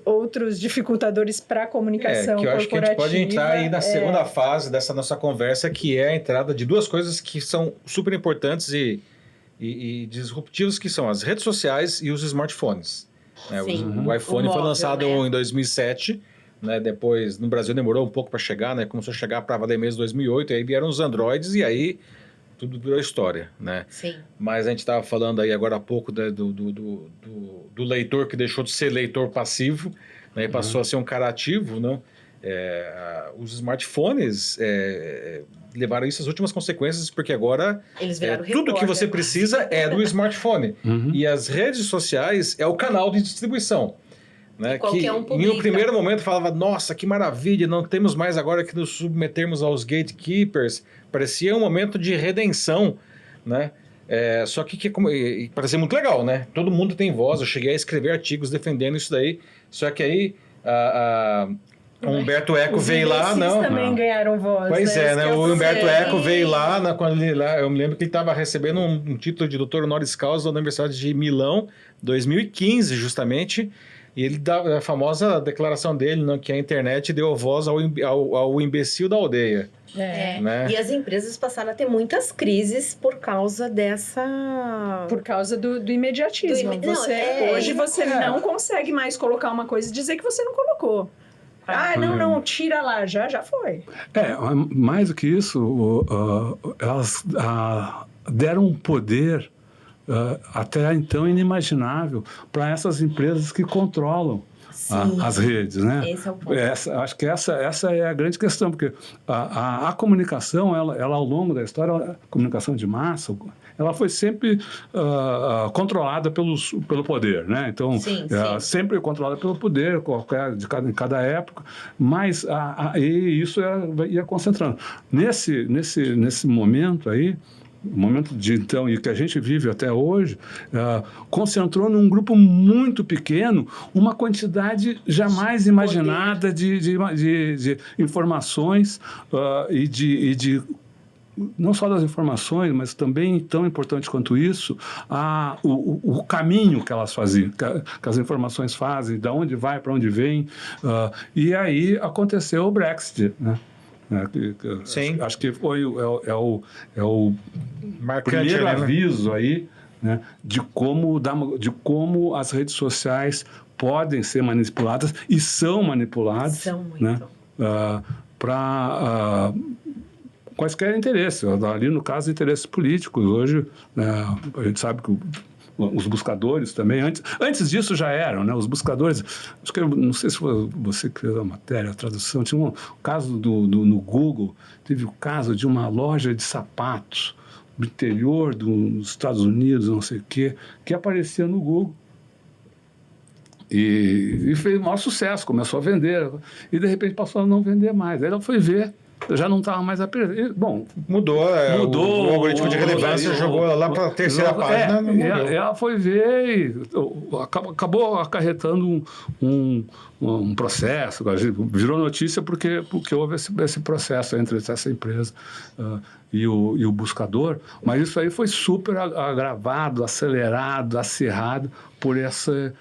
outros dificultadores para a comunicação que eu acho que a gente pode entrar aí na segunda fase dessa nossa conversa, que é a entrada de duas coisas que são super importantes e disruptivas, que são as redes sociais e os smartphones. Né? O iPhone foi lançado em 2007, né? Depois, no Brasil demorou um pouco para chegar, né? Começou a chegar para valer mesmo em 2008, aí vieram os Androids e aí tudo virou história, né? Sim. Mas a gente estava falando aí agora há pouco do leitor que deixou de ser leitor passivo, né? E passou a ser um cara ativo, não? Os smartphones levaram isso às últimas consequências, porque agora tudo que você precisa é do smartphone. E as redes sociais é o canal de distribuição. Né? Que em um primeiro momento falava, nossa, que maravilha, não temos mais agora que nos submetermos aos gatekeepers. Parecia um momento de redenção, né? Só que parecia muito legal, né? Todo mundo tem voz, eu cheguei a escrever artigos defendendo isso daí, só que aí o Humberto Eco veio lá, não? Também ganharam voz. Pois né? O Humberto Eco veio lá, quando eu me lembro que ele estava recebendo um título de doutor honoris causa da Universidade de Milão, 2015, justamente. E ele dá a famosa declaração dele, né, que a internet deu voz ao imbecil da aldeia. Né? E as empresas passaram a ter muitas crises por causa dessa... Por causa do imediatismo. Hoje você não consegue mais colocar uma coisa e dizer que você não colocou. Não, tira lá, já foi. Mais do que isso, elas deram um poder até então inimaginável para essas empresas que controlam as redes, né? Esse é o ponto. Acho que essa é a grande questão, porque a comunicação, ela ao longo da história, a comunicação de massa, ela foi sempre controlada pelo poder, né? Então, sempre controlada pelo poder, em cada época, mas e isso ia concentrando. Nesse momento aí, o momento de então, e que a gente vive até hoje, concentrou num grupo muito pequeno uma quantidade jamais imaginada de informações e de não só das informações, mas também, tão importante quanto isso, o caminho que elas faziam, que as informações fazem, de onde vai, para onde vem. E aí aconteceu o Brexit, né? Sim. Acho que foi o marcante, primeiro aviso aí, né, de como as redes sociais podem ser manipuladas e são manipuladas. São muito. Né, para quaisquer interesses. Ali, no caso, interesses políticos. Hoje, a gente sabe que os buscadores também, antes disso já eram, né? Os buscadores, acho que não sei se você que fez a matéria, a tradução, tinha um caso no Google, teve o caso de uma loja de sapatos do interior dos Estados Unidos, não sei o quê, que aparecia no Google. E fez o maior sucesso, começou a vender, e de repente passou a não vender mais. Aí ela foi ver, já não estava mais apertado. Bom, mudou o algoritmo de relevância, jogou lá para a terceira página. Ela foi ver e acabou acarretando um processo, virou notícia porque houve esse processo entre essa empresa e o buscador, mas isso aí foi super agravado, acelerado, acirrado por esse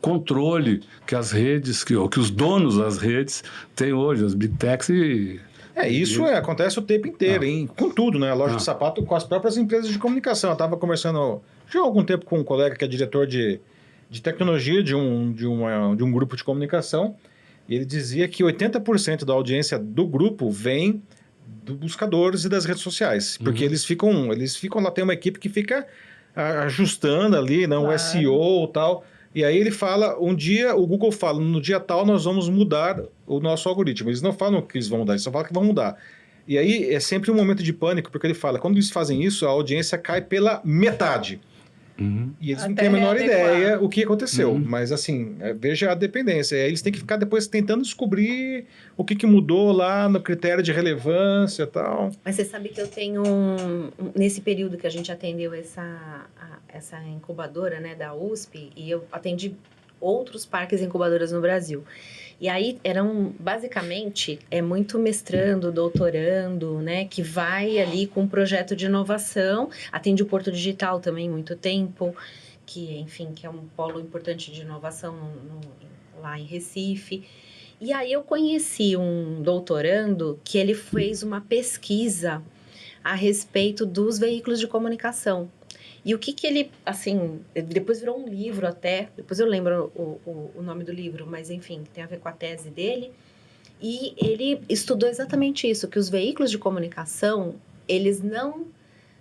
controle que as redes, que os donos das redes têm hoje, as big techs, e Isso acontece o tempo inteiro, com tudo, né? A loja de sapato com as próprias empresas de comunicação. Eu estava conversando já há algum tempo com um colega que é diretor de tecnologia de um grupo de comunicação, e ele dizia que 80% da audiência do grupo vem dos buscadores e das redes sociais, porque eles ficam lá, tem uma equipe que fica ajustando ali, né, o SEO e tal. E aí ele fala, o Google fala, no dia tal nós vamos mudar o nosso algoritmo. Eles não falam que eles vão mudar, eles só falam que vão mudar. E aí é sempre um momento de pânico, porque ele fala, quando eles fazem isso, a audiência cai pela metade. E eles não têm a menor ideia o que aconteceu. Mas assim, veja a dependência. E aí eles têm que ficar depois tentando descobrir o que mudou lá no critério de relevância e tal. Mas você sabe que eu tenho, nesse período que a gente atendeu essa incubadora, né, da USP, e eu atendi outros parques incubadoras no Brasil. E aí eram, basicamente, muito mestrando, doutorando, né, que vai ali com um projeto de inovação. Atende o Porto Digital também muito tempo, que, enfim, que é um polo importante de inovação lá em Recife. E aí eu conheci um doutorando que ele fez uma pesquisa a respeito dos veículos de comunicação. E o que ele, assim, depois virou um livro até, depois eu lembro o nome do livro, mas enfim, tem a ver com a tese dele. E ele estudou exatamente isso, que os veículos de comunicação, eles não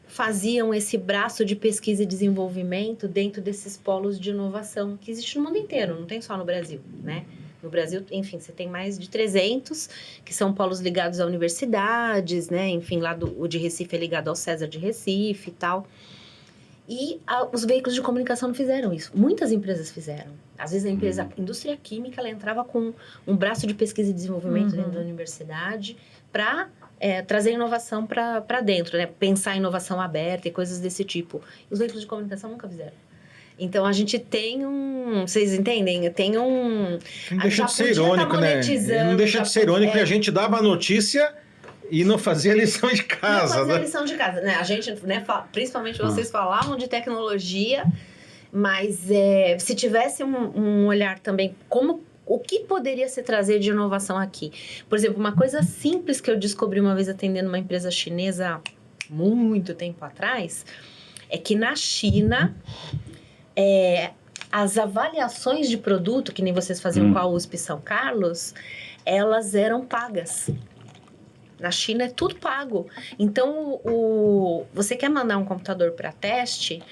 faziam esse braço de pesquisa e desenvolvimento dentro desses polos de inovação que existe no mundo inteiro, não tem só no Brasil, né? No Brasil, enfim, você tem mais de 300, que são polos ligados a universidades, né? Enfim, lá o de Recife é ligado ao César de Recife e tal. E os veículos de comunicação não fizeram isso. Muitas empresas fizeram. Às vezes a indústria química, ela entrava com um braço de pesquisa e desenvolvimento dentro da universidade para trazer inovação para dentro, né? Pensar em inovação aberta e coisas desse tipo. Os veículos de comunicação nunca fizeram. Então, a gente tem vocês entendem? Tem Não deixa de ser irônico, né? Não deixa de ser irônico que a gente dava a notícia e não fazia lição de casa. Não fazia lição de casa, né? A gente, né, principalmente vocês falavam de tecnologia, mas se tivesse um olhar também, o que poderia se trazer de inovação aqui? Por exemplo, uma coisa simples que eu descobri uma vez atendendo uma empresa chinesa há muito tempo atrás, é que na China, as avaliações de produto, que nem vocês faziam com a USP São Carlos, elas eram pagas. Na China é tudo pago. Então, você quer mandar um computador para teste,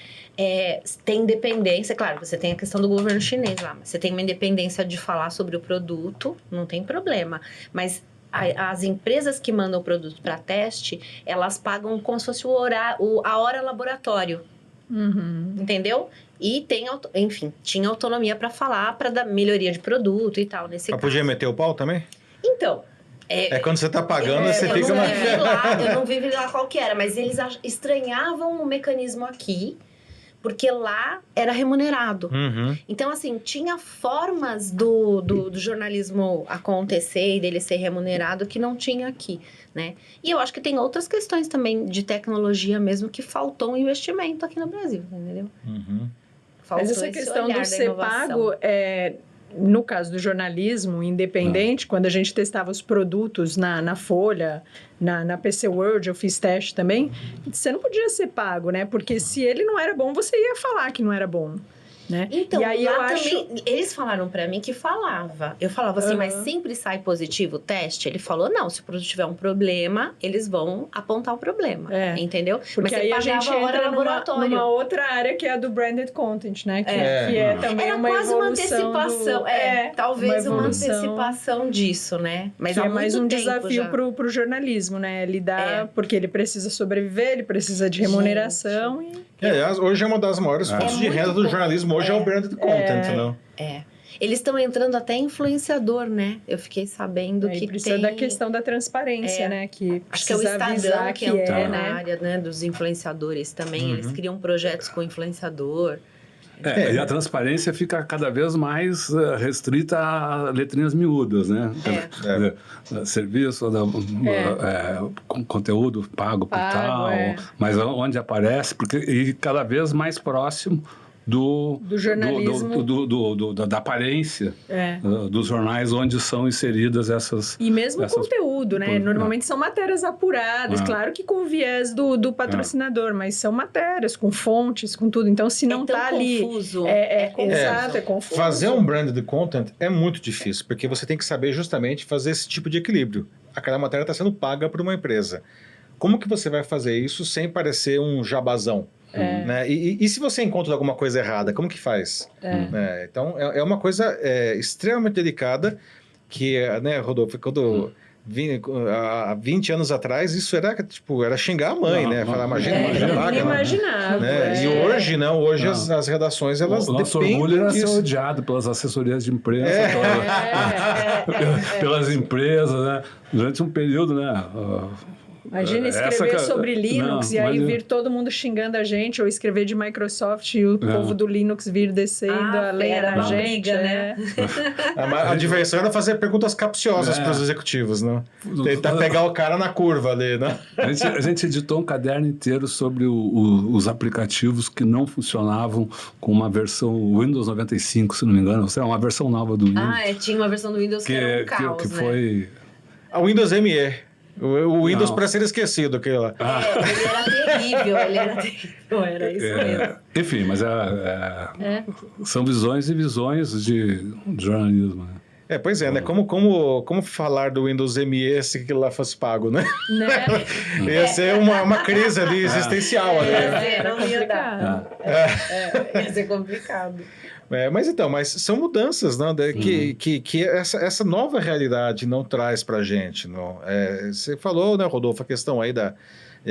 tem independência. Claro, você tem a questão do governo chinês lá, mas você tem uma independência de falar sobre o produto, não tem problema. Mas as empresas que mandam o produto para teste, elas pagam como se fosse a hora laboratório. Entendeu? E enfim, tinha autonomia para falar, para dar melhoria de produto e tal. Mas podia meter o pau também? Então... quando você está pagando, você fica... Eu não vivi lá qual que era, mas eles estranhavam o mecanismo aqui, porque lá era remunerado. Então, assim, tinha formas do jornalismo acontecer e dele ser remunerado que não tinha aqui, né? E eu acho que tem outras questões também de tecnologia mesmo que faltou um investimento aqui no Brasil, entendeu? Mas essa questão do ser pago no caso do jornalismo independente, quando a gente testava os produtos na Folha, na PC World, eu fiz teste também, você não podia ser pago, né? Porque se ele não era bom, você ia falar que não era bom. Né? Então, e aí lá também, eles falaram pra mim que falava. Eu falava assim, mas sempre sai positivo o teste? Ele falou, não, se o produto tiver um problema, eles vão apontar o problema, entendeu? Porque mas aí a gente entra numa outra área que é a do branded content, né? Que é também uma quase evolução uma antecipação, talvez uma antecipação disso, né? Mas que é mais um desafio pro jornalismo, né? Lidar, porque ele precisa sobreviver, ele precisa de remuneração aliás, hoje é uma das maiores fontes de renda do jornalismo, hoje é o branded content, não? Eles estão entrando até influenciador, né? Eu fiquei sabendo que precisa da questão da transparência, né? Que acho que é o Estadão que entrou na área, né, dos influenciadores também. Eles criam projetos com influenciador. E a transparência fica cada vez mais restrita a letrinhas miúdas, né? Serviço, conteúdo pago por tal, mas onde aparece, e cada vez mais próximo do jornalismo. da aparência É. dos jornais onde são inseridas essas... E mesmo essas... conteúdo, né? Normalmente são matérias apuradas, claro que com viés do patrocinador, mas são matérias, com fontes, com tudo. Então, se não tá ali... Confuso. Exato, é confuso. Fazer um branded content é muito difícil, porque você tem que saber justamente fazer esse tipo de equilíbrio. Aquela matéria está sendo paga por uma empresa. Como que você vai fazer isso sem parecer um jabazão? Né? E se você encontra alguma coisa errada, como que faz? Então, é uma coisa extremamente delicada que, né, Rodolfo, quando... há 20 anos atrás, isso era xingar a mãe, né? Falar, imagina, inimaginável. Né? E hoje, não. Hoje as redações, elas o nosso orgulho era ser odiado pelas assessorias de imprensa, pelas empresas, né? Durante um período, né? Imagina escrever sobre Linux e aí vir todo mundo xingando a gente, ou escrever de Microsoft e o povo do Linux vir descendo a lenha na gente, né? A diversão era fazer perguntas capciosas para os executivos, né? Tentar pegar o cara na curva ali, né? A gente editou um caderno inteiro sobre os aplicativos que não funcionavam com uma versão Windows 95, se não me engano. Ou uma versão nova do Windows. Tinha uma versão do Windows que era um caos, que foi... A Windows ME. O Windows para ser esquecido, aquele lá. Ele era terrível, era isso mesmo. Enfim, mas são visões e visões de jornalismo, né? Pois é, né? Como falar do Windows ME se aquilo lá fosse pago, né? Ia ser uma crise ali existencial. Ia ser complicado. Mas são mudanças, né, que essa nova realidade não traz para a gente. Não. Você falou, né, Rodolfo, a questão aí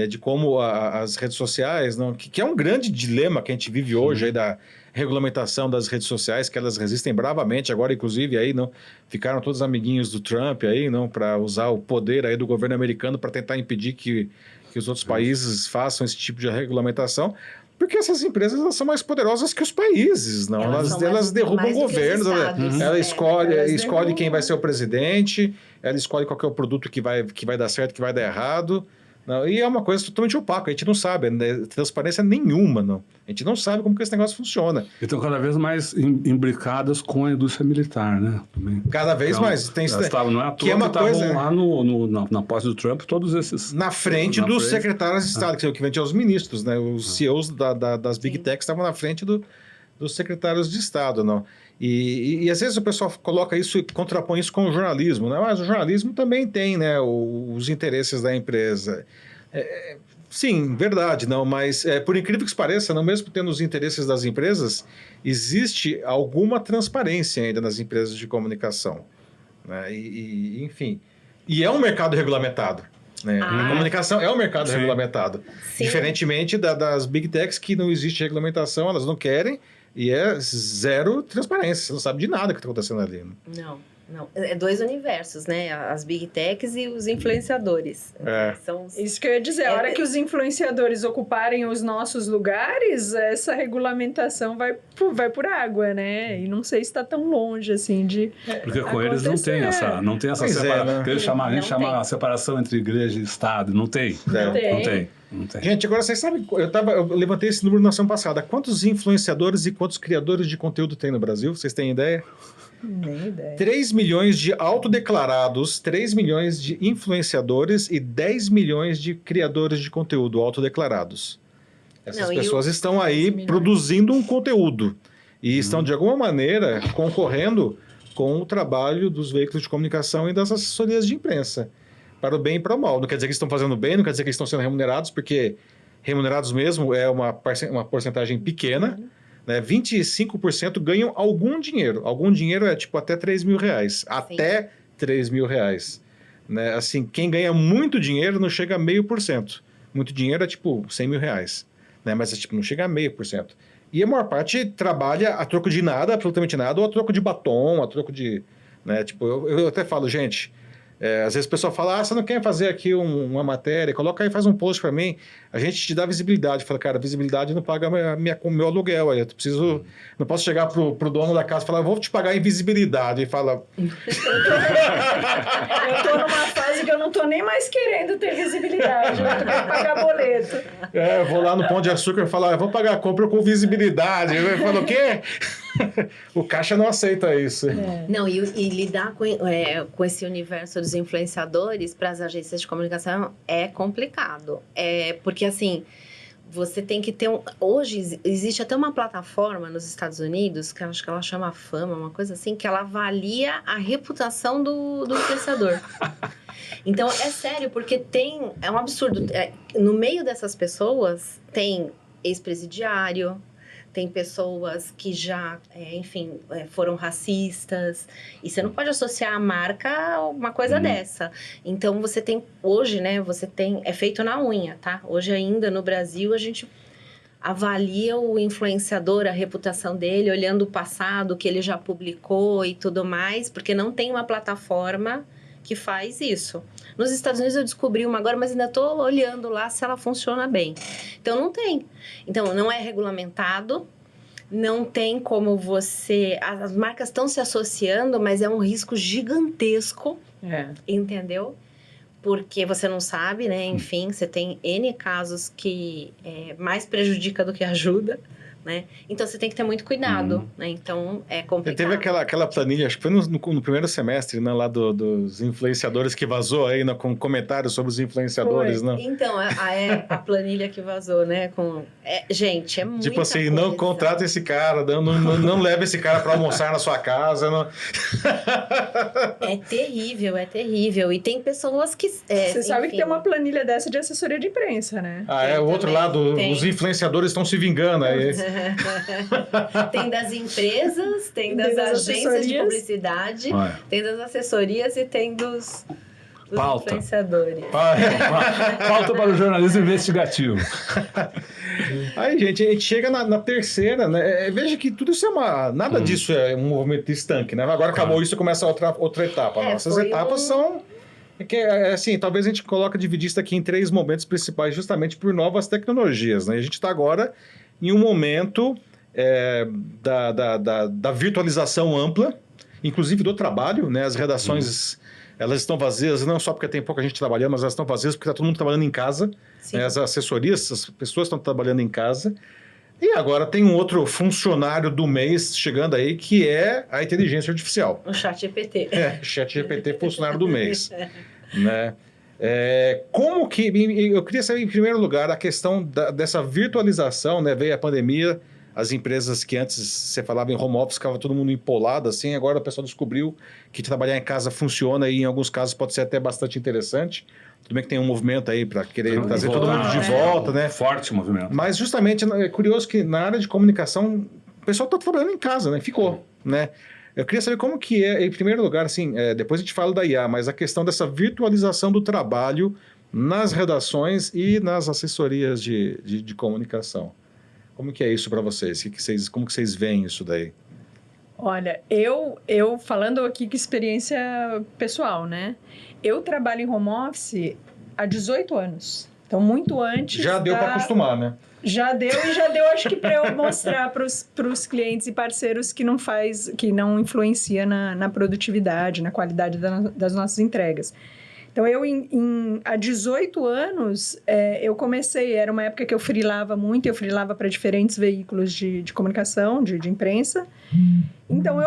de como as redes sociais, não, que é um grande dilema que a gente vive hoje aí da regulamentação das redes sociais, que elas resistem bravamente agora, inclusive aí não ficaram todos amiguinhos do Trump aí, não, para usar o poder aí do governo americano para tentar impedir que os outros países façam esse tipo de regulamentação. Porque essas empresas elas são mais poderosas que os países, não? Elas derrubam governos, ela escolhe quem vai ser o presidente, ela escolhe qual que é o produto que vai dar certo, que vai dar errado. Não, e é uma coisa totalmente opaca, a gente não sabe, né? Transparência nenhuma, não. A gente não sabe como que esse negócio funciona. E estão cada vez mais imbricadas com a indústria militar, né? Também. Cada vez mais. Não é à toa que estavam lá na posse do Trump, todos esses... Na frente dos secretários de Estado, que vem os ministros, né? Os CEOs das Big Techs estavam na frente dos secretários de Estado, não? E às vezes o pessoal coloca isso e contrapõe isso com o jornalismo, né? Mas o jornalismo também tem, né, os interesses da empresa. Sim, verdade, não, mas por incrível que pareça, não, mesmo tendo os interesses das empresas, existe alguma transparência ainda nas empresas de comunicação, né? Enfim, e é um mercado regulamentado. Né? A comunicação é um mercado regulamentado. Sim. Diferentemente das Big Techs, que não existe regulamentação, elas não querem, e é zero transparência, você não sabe de nada que está acontecendo ali. Né? Não. É dois universos, né? As Big Techs e os influenciadores. Isso que eu ia dizer. A hora que os influenciadores ocuparem os nossos lugares, essa regulamentação vai por água, né? E não sei se está tão longe, assim, de porque com eles não tem essa separação. Né? A gente chama a separação entre igreja e Estado. Não tem. Não tem. Gente, agora vocês sabem, eu levantei esse número na semana passada. Quantos influenciadores e quantos criadores de conteúdo tem no Brasil? Vocês têm ideia? Nem ideia. 3 milhões de autodeclarados, 3 milhões de influenciadores e 10 milhões de criadores de conteúdo autodeclarados. Essas pessoas estão aí produzindo um conteúdo e estão, de alguma maneira, concorrendo com o trabalho dos veículos de comunicação e das assessorias de imprensa, para o bem e para o mal. Não quer dizer que estão fazendo bem, não quer dizer que estão sendo remunerados, porque remunerados mesmo é uma porcentagem pequena. 25% ganham algum dinheiro. Algum dinheiro é tipo até 3 mil reais. Sim. Até 3 mil reais. Né? Assim, quem ganha muito dinheiro não chega a 0,5%. Muito dinheiro é tipo 100 mil reais. Né? Mas não chega a 0,5%. E a maior parte trabalha a troco de nada, absolutamente nada, ou a troco de batom, a troco de... Né? Tipo, eu até falo, gente, Às vezes o pessoal fala, você não quer fazer aqui uma matéria, coloca aí, faz um post para mim, a gente te dá visibilidade. Fala, cara, visibilidade não paga meu aluguel, aí eu preciso, não posso chegar pro dono da casa e falar, vou te pagar em visibilidade, e fala... Eu tô numa fase que eu não tô nem mais querendo ter visibilidade, eu tô querendo pagar boleto. Eu vou lá no Pão de Açúcar e falo, eu vou pagar a compra com visibilidade. Eu falo, o quê? O caixa não aceita isso. Não, e lidar com esse universo dos influenciadores para as agências de comunicação é complicado. Porque, assim, você tem que ter... Hoje, existe até uma plataforma nos Estados Unidos, que eu acho que ela chama Fama, uma coisa assim, que ela avalia a reputação do influenciador. Então, é sério, porque é um absurdo. No meio dessas pessoas, tem ex-presidiário, tem pessoas que já, enfim, foram racistas. E você não pode associar a marca a uma coisa dessa. Então, você tem... Hoje, né, é feito na unha, tá? Hoje ainda, no Brasil, a gente avalia o influenciador, a reputação dele, olhando o passado, o que ele já publicou e tudo mais, porque não tem uma plataforma que faz isso. Nos Estados Unidos eu descobri uma agora, mas ainda estou olhando lá se ela funciona bem. Então, não tem. Então, não é regulamentado, não tem como você... As marcas estão se associando, mas é um risco gigantesco, entendeu? Porque você não sabe, né? Enfim, você tem N casos que mais prejudica do que ajuda, né? Então, você tem que ter muito cuidado, né? Então, é complicado. Teve aquela planilha, acho que foi no primeiro semestre, né? Lá dos influenciadores que vazou aí, né, com comentários sobre os influenciadores, né? Então, a planilha que vazou, né? Gente, é muita tipo assim, coisa. não contrata esse cara, não leva esse cara para almoçar na sua casa. Não... É terrível, é terrível. E tem pessoas que... Você sabe que tem uma planilha dessa de assessoria de imprensa, né? O outro lado, os influenciadores estão se vingando aí. Tem das empresas, tem das agências de publicidade, tem das assessorias e tem dos influenciadores. Pauta para o jornalismo investigativo. Aí, gente, a gente chega na terceira, né? Veja que tudo isso nada disso é um movimento estanque, né? Agora acabou isso e começa outra etapa. Nossas etapas são... assim, talvez a gente dividir isso aqui em 3 momentos principais, justamente por novas tecnologias, né? A gente está agora em um momento da virtualização ampla, inclusive do trabalho, né? As redações, elas estão vazias, não só porque tem pouca gente trabalhando, mas elas estão vazias porque está todo mundo trabalhando em casa. Né? As assessorias, as pessoas estão trabalhando em casa. E agora tem um outro funcionário do mês chegando aí, que é a inteligência artificial. O ChatGPT. ChatGPT, funcionário do mês. Né? Como que... Eu queria saber, em primeiro lugar, a questão dessa virtualização, né? Veio a pandemia, as empresas que antes você falava em home office, ficava todo mundo empolado, assim, agora o pessoal descobriu que trabalhar em casa funciona e em alguns casos pode ser até bastante interessante. Tudo bem que tem um movimento aí para querer trazer todo mundo de volta, né? Forte movimento. Mas justamente é curioso que na área de comunicação o pessoal está trabalhando em casa, né? Ficou, né? Eu queria saber como que em primeiro lugar, assim, depois a gente fala da IA, mas a questão dessa virtualização do trabalho nas redações e nas assessorias de comunicação. Como que é isso para vocês? Como que vocês veem isso daí? Olha, eu falando aqui com experiência pessoal, né? Eu trabalho em home office há 18 anos. Então, muito antes... Já deu para acostumar, né? Já deu, acho que para eu mostrar para os clientes e parceiros que que não influencia na produtividade, na qualidade das nossas entregas. Então, há 18 anos, eu comecei, era uma época que eu freelava muito, eu freelava para diferentes veículos de comunicação, de imprensa. Então,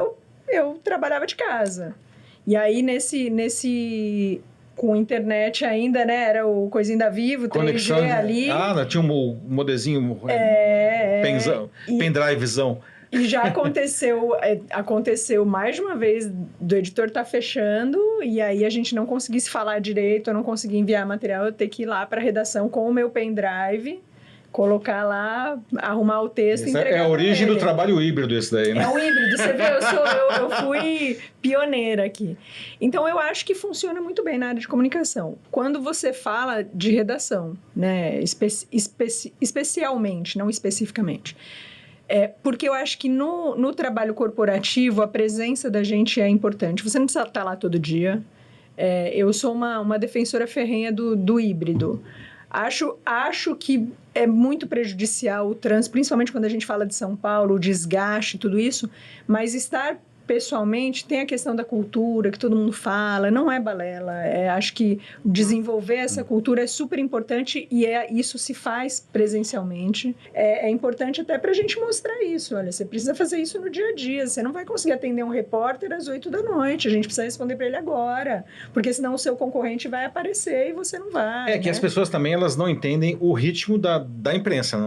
eu trabalhava de casa. E aí, com internet ainda, né? Era o coisinho da Vivo, 3G ali. Tinha um modezinho, pendrivezão. E já aconteceu mais de uma vez do editor estar fechando e aí a gente não conseguisse falar direito, eu não conseguia enviar material, eu ter que ir lá para a redação com o meu pendrive, colocar lá, arrumar o texto e entregar. É a origem do trabalho híbrido esse daí, né? É um híbrido, você vê, eu fui pioneira aqui. Então, eu acho que funciona muito bem na área de comunicação. Quando você fala de redação, né, especialmente, não especificamente, porque eu acho que no trabalho corporativo, a presença da gente é importante. Você não precisa estar lá todo dia. Eu sou uma defensora ferrenha do híbrido. Acho que é muito prejudicial o trânsito, principalmente quando a gente fala de São Paulo, o desgaste, tudo isso, mas estar pessoalmente tem a questão da cultura, que todo mundo fala, não é balela. Acho que desenvolver essa cultura é super importante e isso se faz presencialmente. É importante até para a gente mostrar isso. Olha, você precisa fazer isso no dia a dia. Você não vai conseguir atender um repórter às 8 da noite. A gente precisa responder para ele agora, porque senão o seu concorrente vai aparecer e você não vai. Que as pessoas também elas não entendem o ritmo da imprensa,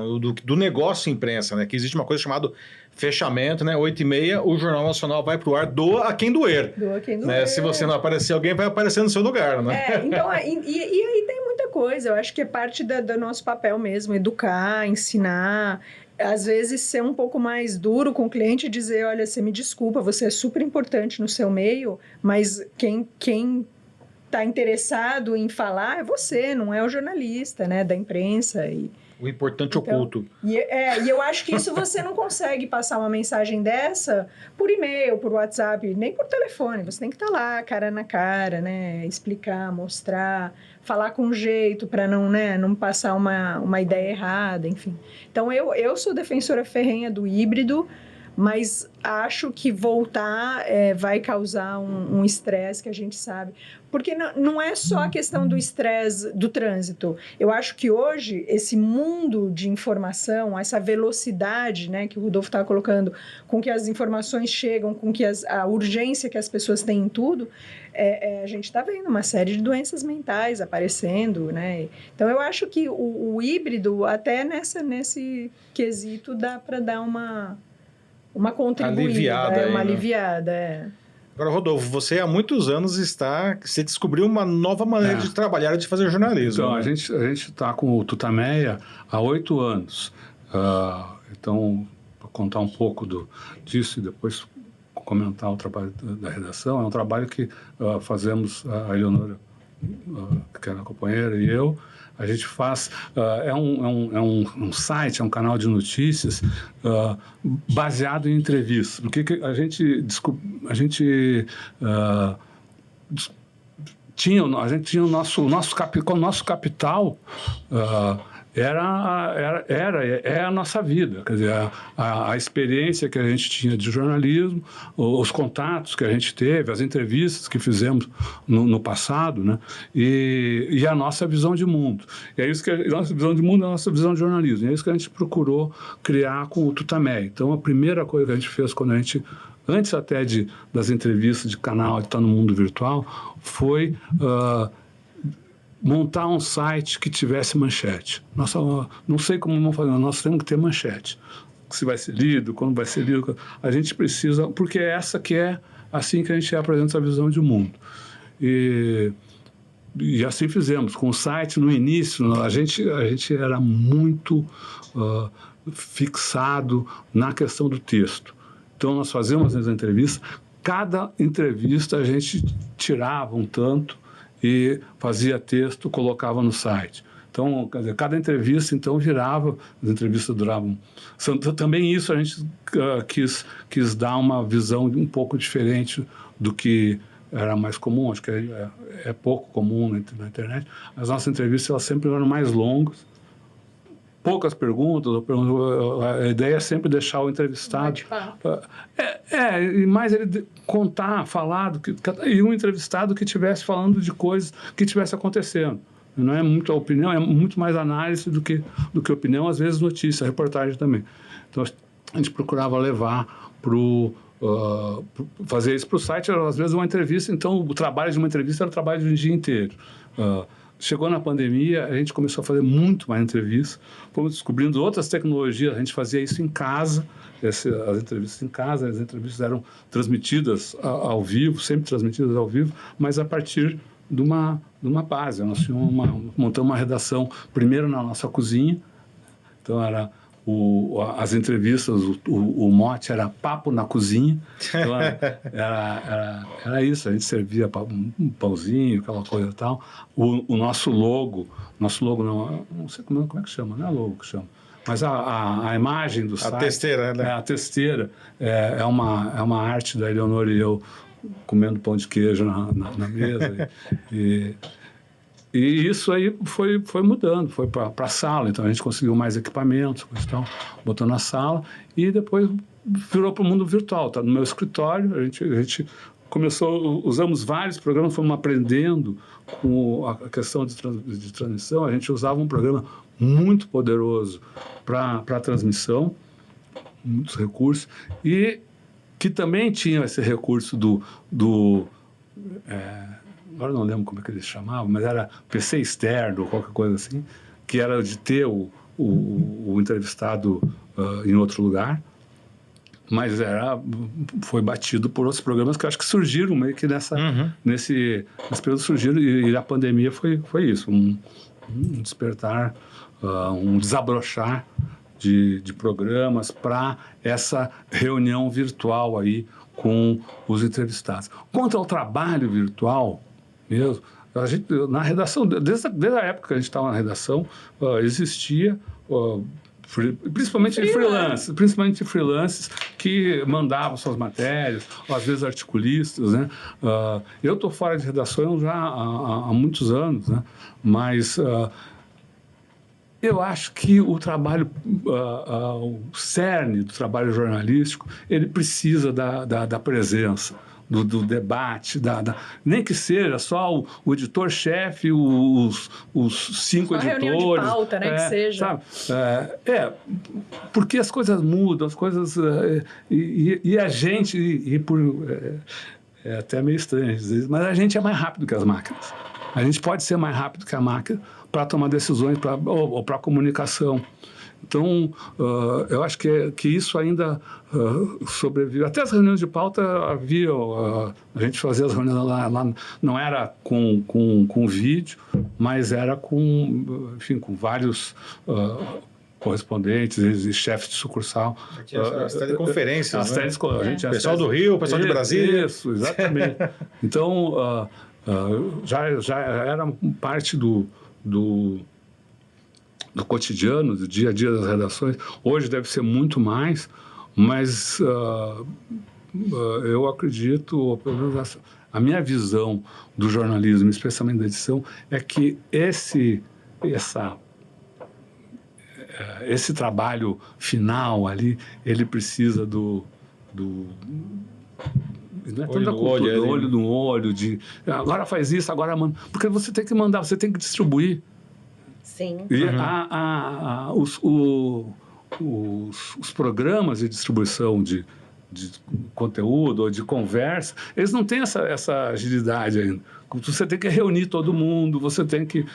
do negócio imprensa, né? Que existe uma coisa chamada fechamento, né? 8h30, o Jornal Nacional vai pro ar, doa a quem doer. Doa a quem doer. Né? Se você não aparecer, alguém vai aparecer no seu lugar, né? Então, e aí tem muita coisa. Eu acho que é parte do nosso papel mesmo, educar, ensinar. Às vezes, ser um pouco mais duro com o cliente e dizer, olha, você me desculpa, você é super importante no seu meio, mas quem está interessado em falar é você, não é o jornalista, né, da imprensa. O importante oculto. E eu acho que isso você não consegue passar uma mensagem dessa por e-mail, por WhatsApp, nem por telefone. Você tem que estar lá, cara na cara, né? Explicar, mostrar, falar com jeito para não passar uma ideia errada, enfim. Então, eu sou defensora ferrenha do híbrido, mas acho que voltar vai causar um estresse que a gente sabe. Porque não é só a questão do estresse do trânsito. Eu acho que hoje, esse mundo de informação, essa velocidade, né, que o Rodolfo estava colocando, com que as informações chegam, com que a urgência que as pessoas têm em tudo, a gente está vendo uma série de doenças mentais aparecendo, né? Então, eu acho que o híbrido, até nesse quesito, dá para dar uma contribuída, uma aliviada. Agora, Rodolfo, você há muitos anos você descobriu uma nova maneira de trabalhar, de fazer jornalismo. Então, né? a gente está com o Tutameia há 8 anos. Então, vou contar um pouco disso e depois comentar o trabalho da redação. É um trabalho que fazemos, a Eleonora, que é a companheira, e eu. A gente faz... é um site, é um canal de notícias baseado em entrevistas. Porque a gente tinha o nosso capital... é a nossa vida, quer dizer, a experiência que a gente tinha de jornalismo, os contatos que a gente teve, as entrevistas que fizemos no passado, né? E a nossa visão de mundo. E é isso que a nossa visão de mundo é a nossa visão de jornalismo. E é isso que a gente procurou criar com o Tutameia. Então, a primeira coisa que a gente fez quando a gente, antes até das entrevistas de canal, de estar no mundo virtual, foi... montar um site que tivesse manchete. Não sei como vamos fazer, nós temos que ter manchete. Se vai ser lido, quando vai ser lido. A gente precisa, porque é assim que a gente apresenta a visão de mundo. E assim fizemos. Com o site, no início, a gente era muito fixado na questão do texto. Então, nós fazíamos as entrevistas. Cada entrevista a gente tirava um tanto e fazia texto, colocava no site. Então, quer dizer, cada entrevista, então, virava, as entrevistas duravam... Também isso a gente quis dar uma visão um pouco diferente do que era mais comum, acho que é pouco comum na internet. As nossas entrevistas, elas sempre eram mais longas, poucas perguntas, a ideia é sempre deixar o entrevistado... e mais ele falar, e um entrevistado que estivesse falando de coisas que estivesse acontecendo. Não é muito a opinião, é muito mais análise do que opinião, às vezes notícia, reportagem também. Então, a gente procurava levar fazer isso para o site, às vezes uma entrevista, então o trabalho de uma entrevista era o trabalho de um dia inteiro. Chegou na pandemia, a gente começou a fazer muito mais entrevistas, fomos descobrindo outras tecnologias, a gente fazia isso em casa, as entrevistas em casa, as entrevistas eram transmitidas ao vivo, sempre transmitidas ao vivo, mas a partir de uma base. Nós montamos uma redação primeiro na nossa cozinha, então era as entrevistas, o mote era papo na cozinha, então era isso, a gente servia um pãozinho, aquela coisa e tal. O nosso logo não sei como é que chama, não é logo que chama, mas a imagem do site... A testeira, né? A testeira é uma arte da Eleonora e eu comendo pão de queijo na mesa. E isso aí foi mudando, foi para a sala. Então, a gente conseguiu mais equipamentos, então, botou na sala e depois virou para o mundo virtual. Tá no meu escritório, a gente começou, usamos vários programas, fomos aprendendo com a questão de transmissão. A gente usava um programa muito poderoso para transmissão, muitos recursos, e que também tinha esse recurso agora não lembro como é que eles chamavam, mas era PC externo, qualquer coisa assim, que era de ter o entrevistado em outro lugar, mas foi batido por outros programas que eu acho que surgiram meio que nesse período surgiram, e a pandemia foi isso, um despertar, um desabrochar de programas para essa reunião virtual aí com os entrevistados. Quanto ao trabalho virtual mesmo, a gente, na redação, desde a época que a gente estava na redação, existia... principalmente freelancers que mandavam suas matérias, ou às vezes articulistas, né? Eu estou fora de redação já há muitos anos, né? Mas eu acho que o trabalho, o cerne do trabalho jornalístico, ele precisa da presença, do debate, nem que seja só o editor-chefe, os 5 só editores. Reunião de pauta, né, que seja. Sabe? Porque as coisas mudam, as coisas... E a gente... é até meio estranho dizer, mas a gente é mais rápido que as máquinas. A gente pode ser mais rápido que a máquina para tomar decisões ou para a comunicação. Então, eu acho que isso ainda sobrevive. Até as reuniões de pauta havia, a gente fazia as reuniões lá não era com vídeo, mas era com vários correspondentes e chefes de sucursal. As teleconferências, né? O pessoal do Rio, o pessoal de Brasília. Isso, exatamente. Então, já era parte do cotidiano, do dia a dia das redações. Hoje deve ser muito mais, mas eu acredito, ou pelo menos a minha visão do jornalismo, especialmente da edição, é que esse trabalho final ali, ele precisa do não é tanto da cultura, do olho no olho, de agora faz isso, agora manda. Porque você tem que mandar, você tem que distribuir. Sim. E os programas de distribuição de conteúdo ou de conversa, eles não têm essa agilidade ainda. Você tem que reunir todo mundo, você tem que...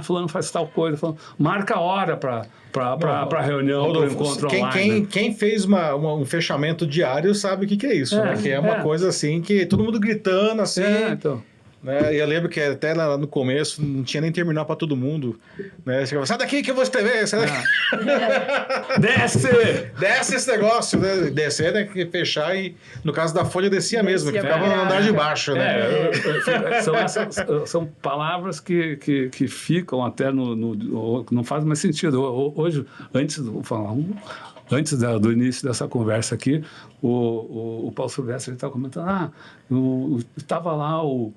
fulano faz tal coisa, fulano, marca a hora para a reunião, para o encontro online. Quem fez um fechamento diário sabe o que é isso, né? Que é uma coisa assim, que todo mundo gritando assim... Então... Né? E eu lembro que até lá no começo não tinha nem terminal para todo mundo, né? Você falava, sai daqui que eu vou escrever, sai daqui. Desce esse negócio, né? Descer, né? Fechar e no caso da Folha descia mesmo, que ficava no andar de baixo, né? São palavras que ficam até não faz mais sentido. Hoje, antes do início dessa conversa aqui, o Paulo Silvestre estava comentando, estava lá um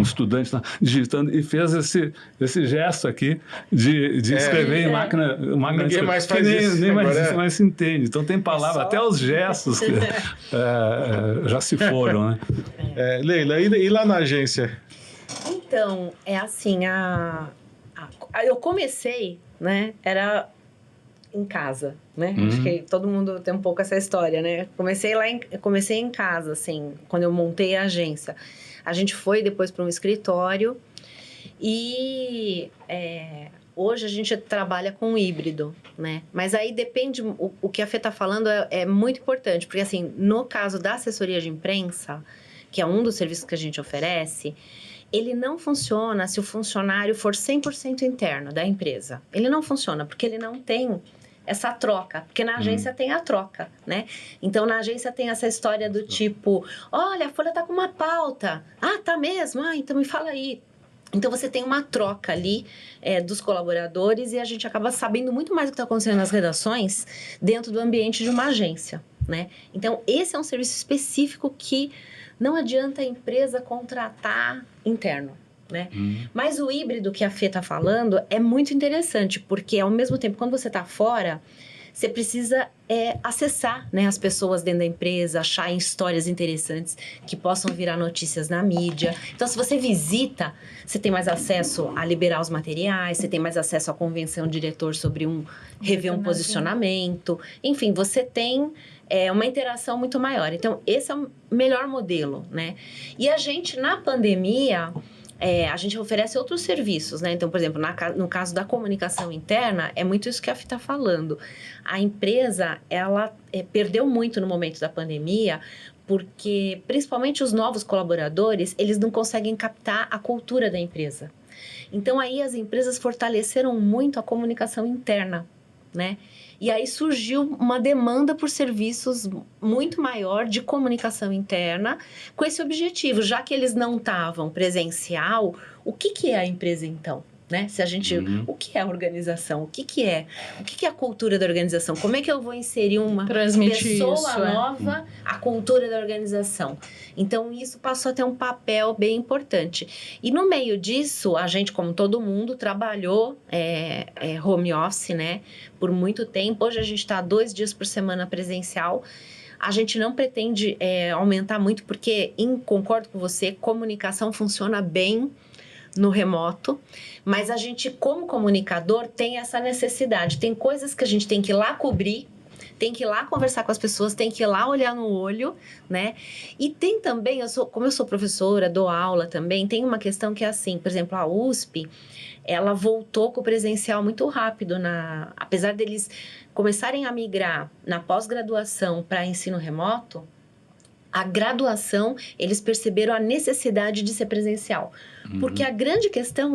estudante lá, digitando e fez esse gesto aqui de escrever em máquina ninguém mais faz isso. Nem mais se entende. Então tem palavras, até os gestos que, já se foram, né? Leila, e lá na agência? Então, é assim, eu comecei, né, era em casa, né? Acho que todo mundo tem um pouco essa história, né? Comecei em casa, assim, quando eu montei a agência. A gente foi depois para um escritório e hoje a gente trabalha com híbrido, né? Mas aí depende, o que a Fê está falando é muito importante, porque assim, no caso da assessoria de imprensa, que é um dos serviços que a gente oferece, ele não funciona se o funcionário for 100% interno da empresa. Ele não funciona, porque ele não tem essa troca, porque na agência tem a troca, né? Então, na agência tem essa história do tipo, olha, a Folha tá com uma pauta. Ah, tá mesmo? Então me fala aí. Então, você tem uma troca ali dos colaboradores e a gente acaba sabendo muito mais do que está acontecendo nas redações dentro do ambiente de uma agência, né? Então, esse é um serviço específico que não adianta a empresa contratar interno, né? Mas o híbrido que a Fê está falando é muito interessante, porque ao mesmo tempo, quando você está fora, você precisa acessar, né, as pessoas dentro da empresa, achar histórias interessantes que possam virar notícias na mídia. Então, se você visita, você tem mais acesso a liberar os materiais, você tem mais acesso a convencer um diretor sobre rever um posicionamento. Enfim, você tem uma interação muito maior. Então, esse é o melhor modelo, né? E a gente, na pandemia... a gente oferece outros serviços, né? Então, por exemplo, no caso da comunicação interna, é muito isso que a Fê está falando. A empresa, ela perdeu muito no momento da pandemia, porque, principalmente os novos colaboradores, eles não conseguem captar a cultura da empresa. Então, aí as empresas fortaleceram muito a comunicação interna, né? E aí surgiu uma demanda por serviços muito maior de comunicação interna com esse objetivo. Já que eles não estavam presencial, o que é a empresa então? Né? Se a gente, o que é a organização? O que é a cultura da organização? Como é que eu vou inserir uma pessoa nova à cultura da organização? Então, isso passou a ter um papel bem importante. E no meio disso, a gente, como todo mundo, trabalhou home office, né? Por muito tempo. Hoje a gente está 2 dias por semana presencial. A gente não pretende aumentar muito, porque, concordo com você, comunicação funciona bem no remoto, mas a gente, como comunicador, tem essa necessidade. Tem coisas que a gente tem que ir lá cobrir, tem que ir lá conversar com as pessoas, tem que ir lá olhar no olho, né? E tem também, como eu sou professora, dou aula também, tem uma questão que é assim, por exemplo, a USP, ela voltou com o presencial muito rápido, apesar deles começarem a migrar na pós-graduação para ensino remoto, a graduação, eles perceberam a necessidade de ser presencial. Porque a grande questão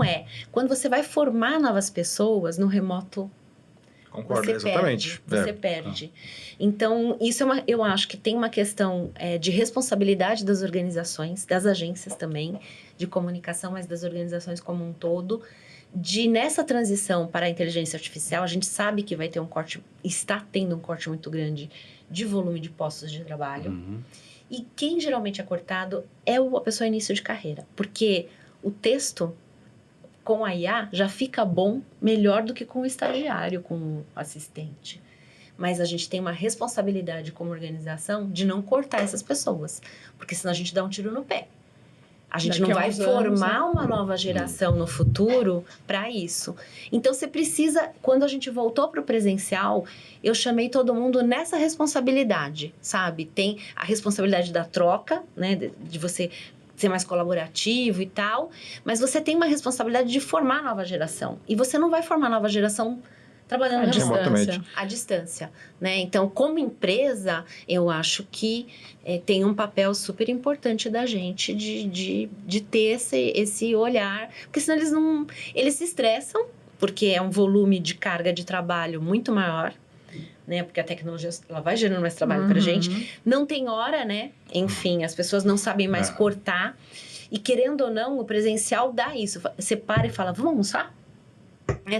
quando você vai formar novas pessoas no remoto, concordo, exatamente. Você perde. Então, isso eu acho que tem uma questão de responsabilidade das organizações, das agências também, de comunicação, mas das organizações como um todo, nessa transição para a inteligência artificial, a gente sabe que vai ter está tendo um corte muito grande de volume de postos de trabalho. E quem geralmente é cortado é a pessoa início de carreira. Porque o texto, com a IA, já fica bom, melhor do que com o estagiário, com o assistente. Mas a gente tem uma responsabilidade como organização de não cortar essas pessoas. Porque senão a gente dá um tiro no pé. A gente não vai formar uma nova geração no futuro para isso. Então, você precisa... Quando a gente voltou para o presencial, eu chamei todo mundo nessa responsabilidade, sabe? Tem a responsabilidade da troca, né? De você ser mais colaborativo e tal. Mas você tem uma responsabilidade de formar a nova geração. E você não vai formar a nova geração trabalhando à distância, né? Então, como empresa, eu acho que tem um papel super importante da gente de ter esse olhar, porque senão eles se estressam, porque é um volume de carga de trabalho muito maior, né? Porque a tecnologia ela vai gerando mais trabalho pra gente. Não tem hora, né? Enfim, as pessoas não sabem mais cortar. E querendo ou não, o presencial dá isso. Você para e fala, vamos almoçar?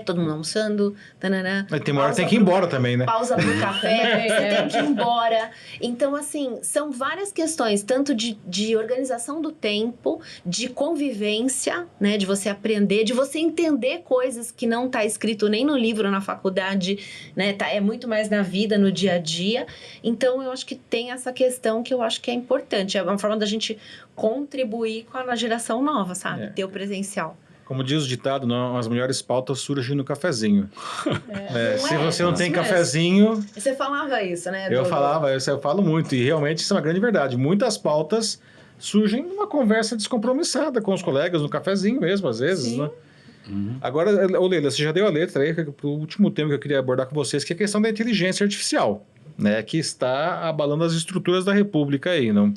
Todo mundo almoçando, tananã. Mas tem uma hora que tem que ir embora também, né? Pausa pro café, você tem que ir embora. Então, assim, são várias questões, tanto de organização do tempo, de convivência, né? De você aprender, de você entender coisas que não tá escrito nem no livro, na faculdade, né? É muito mais na vida, no dia a dia. Então, eu acho que tem essa questão que eu acho que é importante. É uma forma da gente contribuir com a geração nova, sabe? Ter o presencial. Como diz o ditado, não, as melhores pautas surgem no cafezinho. Se você não tem cafezinho... Você falava isso, né? Eu falo muito, e realmente isso é uma grande verdade. Muitas pautas surgem numa conversa descompromissada com os colegas, no cafezinho mesmo, às vezes, né? Agora, Leila, você já deu a letra aí para o último tema que eu queria abordar com vocês, que é a questão da inteligência artificial, né, que está abalando as estruturas da República aí, não?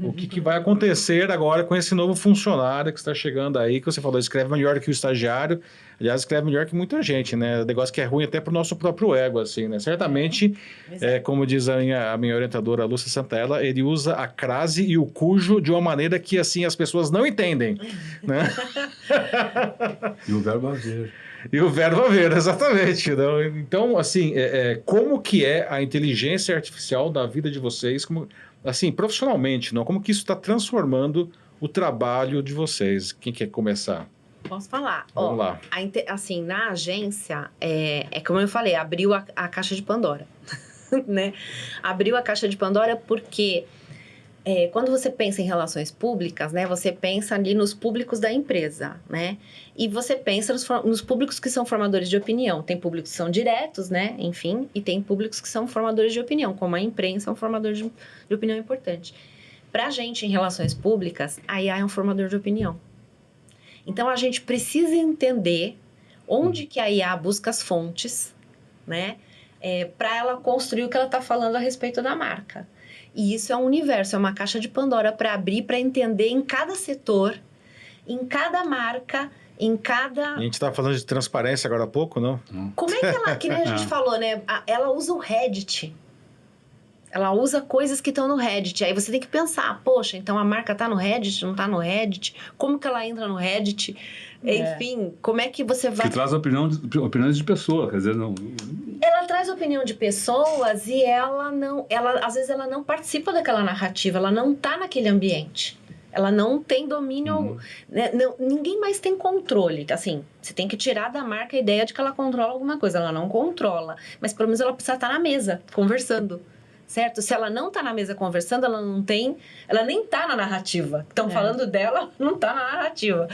O que vai acontecer agora com esse novo funcionário que está chegando aí, que você falou, escreve melhor que o estagiário, aliás, escreve melhor que muita gente, né? Negócio que é ruim até para o nosso próprio ego, assim, né? Certamente, como diz a minha orientadora, Lúcia Santella, ele usa a crase e o cujo de uma maneira que, assim, as pessoas não entendem, né? E o verbo haver. E o verbo haver, exatamente. Não? Então, assim, como que é a inteligência inteligência artificial da vida de vocês, como, assim, profissionalmente, não? Como que isso está transformando o trabalho de vocês? Quem quer começar? Posso falar? Vamos lá. Assim, na agência, como eu falei, abriu a caixa de Pandora, né? Abriu a caixa de Pandora porque quando você pensa em relações públicas, né? Você pensa ali nos públicos da empresa, né? E você pensa nos públicos que são formadores de opinião. Tem públicos que são diretos, né? Enfim, e tem públicos que são formadores de opinião, como a imprensa é um formador de opinião importante. Pra gente, em relações públicas, a IA é um formador de opinião. Então, a gente precisa entender onde que a IA busca as fontes, né? Para ela construir o que ela está falando a respeito da marca. E isso é um universo, é uma caixa de Pandora para abrir, para entender em cada setor, em cada marca, em cada... A gente estava falando de transparência agora há pouco, não? Como é que ela, que nem a gente falou, né? Ela usa o Reddit. Ela usa coisas que estão no Reddit. Aí você tem que pensar, poxa, então a marca está no Reddit, não está no Reddit? Como que ela entra no Reddit? Enfim, como é que você vai... Que traz opiniões de pessoa, quer dizer, não... Ela traz opinião de pessoas e às vezes ela não participa daquela narrativa, ela não está naquele ambiente. Ela não tem domínio, né? Ninguém mais tem controle. Assim, você tem que tirar da marca a ideia de que ela controla alguma coisa. Ela não controla, mas pelo menos ela precisa estar na mesa, conversando. Certo? Se ela não está na mesa conversando, ela nem está na narrativa. Estão falando dela, não está na narrativa.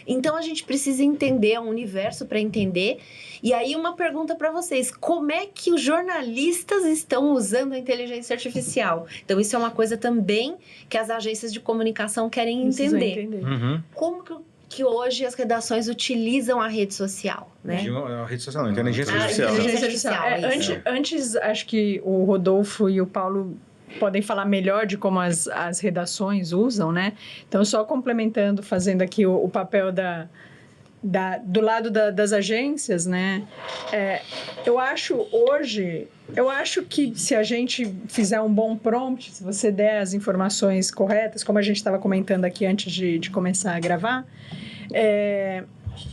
Então, a gente precisa entender um universo para entender. E aí, uma pergunta para vocês. Como é que os jornalistas estão usando a inteligência artificial? Então, isso é uma coisa também que as agências de comunicação querem entender. Uhum. Como que hoje as redações utilizam a rede social, né? A rede social, não, inteligência artificial. Inteligência artificial. Antes, acho que o Rodolfo e o Paulo podem falar melhor de como as redações usam, né? Então, só complementando, fazendo aqui o papel do lado das agências, né? Eu acho que se a gente fizer um bom prompt, se você der as informações corretas, como a gente estava comentando aqui antes de começar a gravar,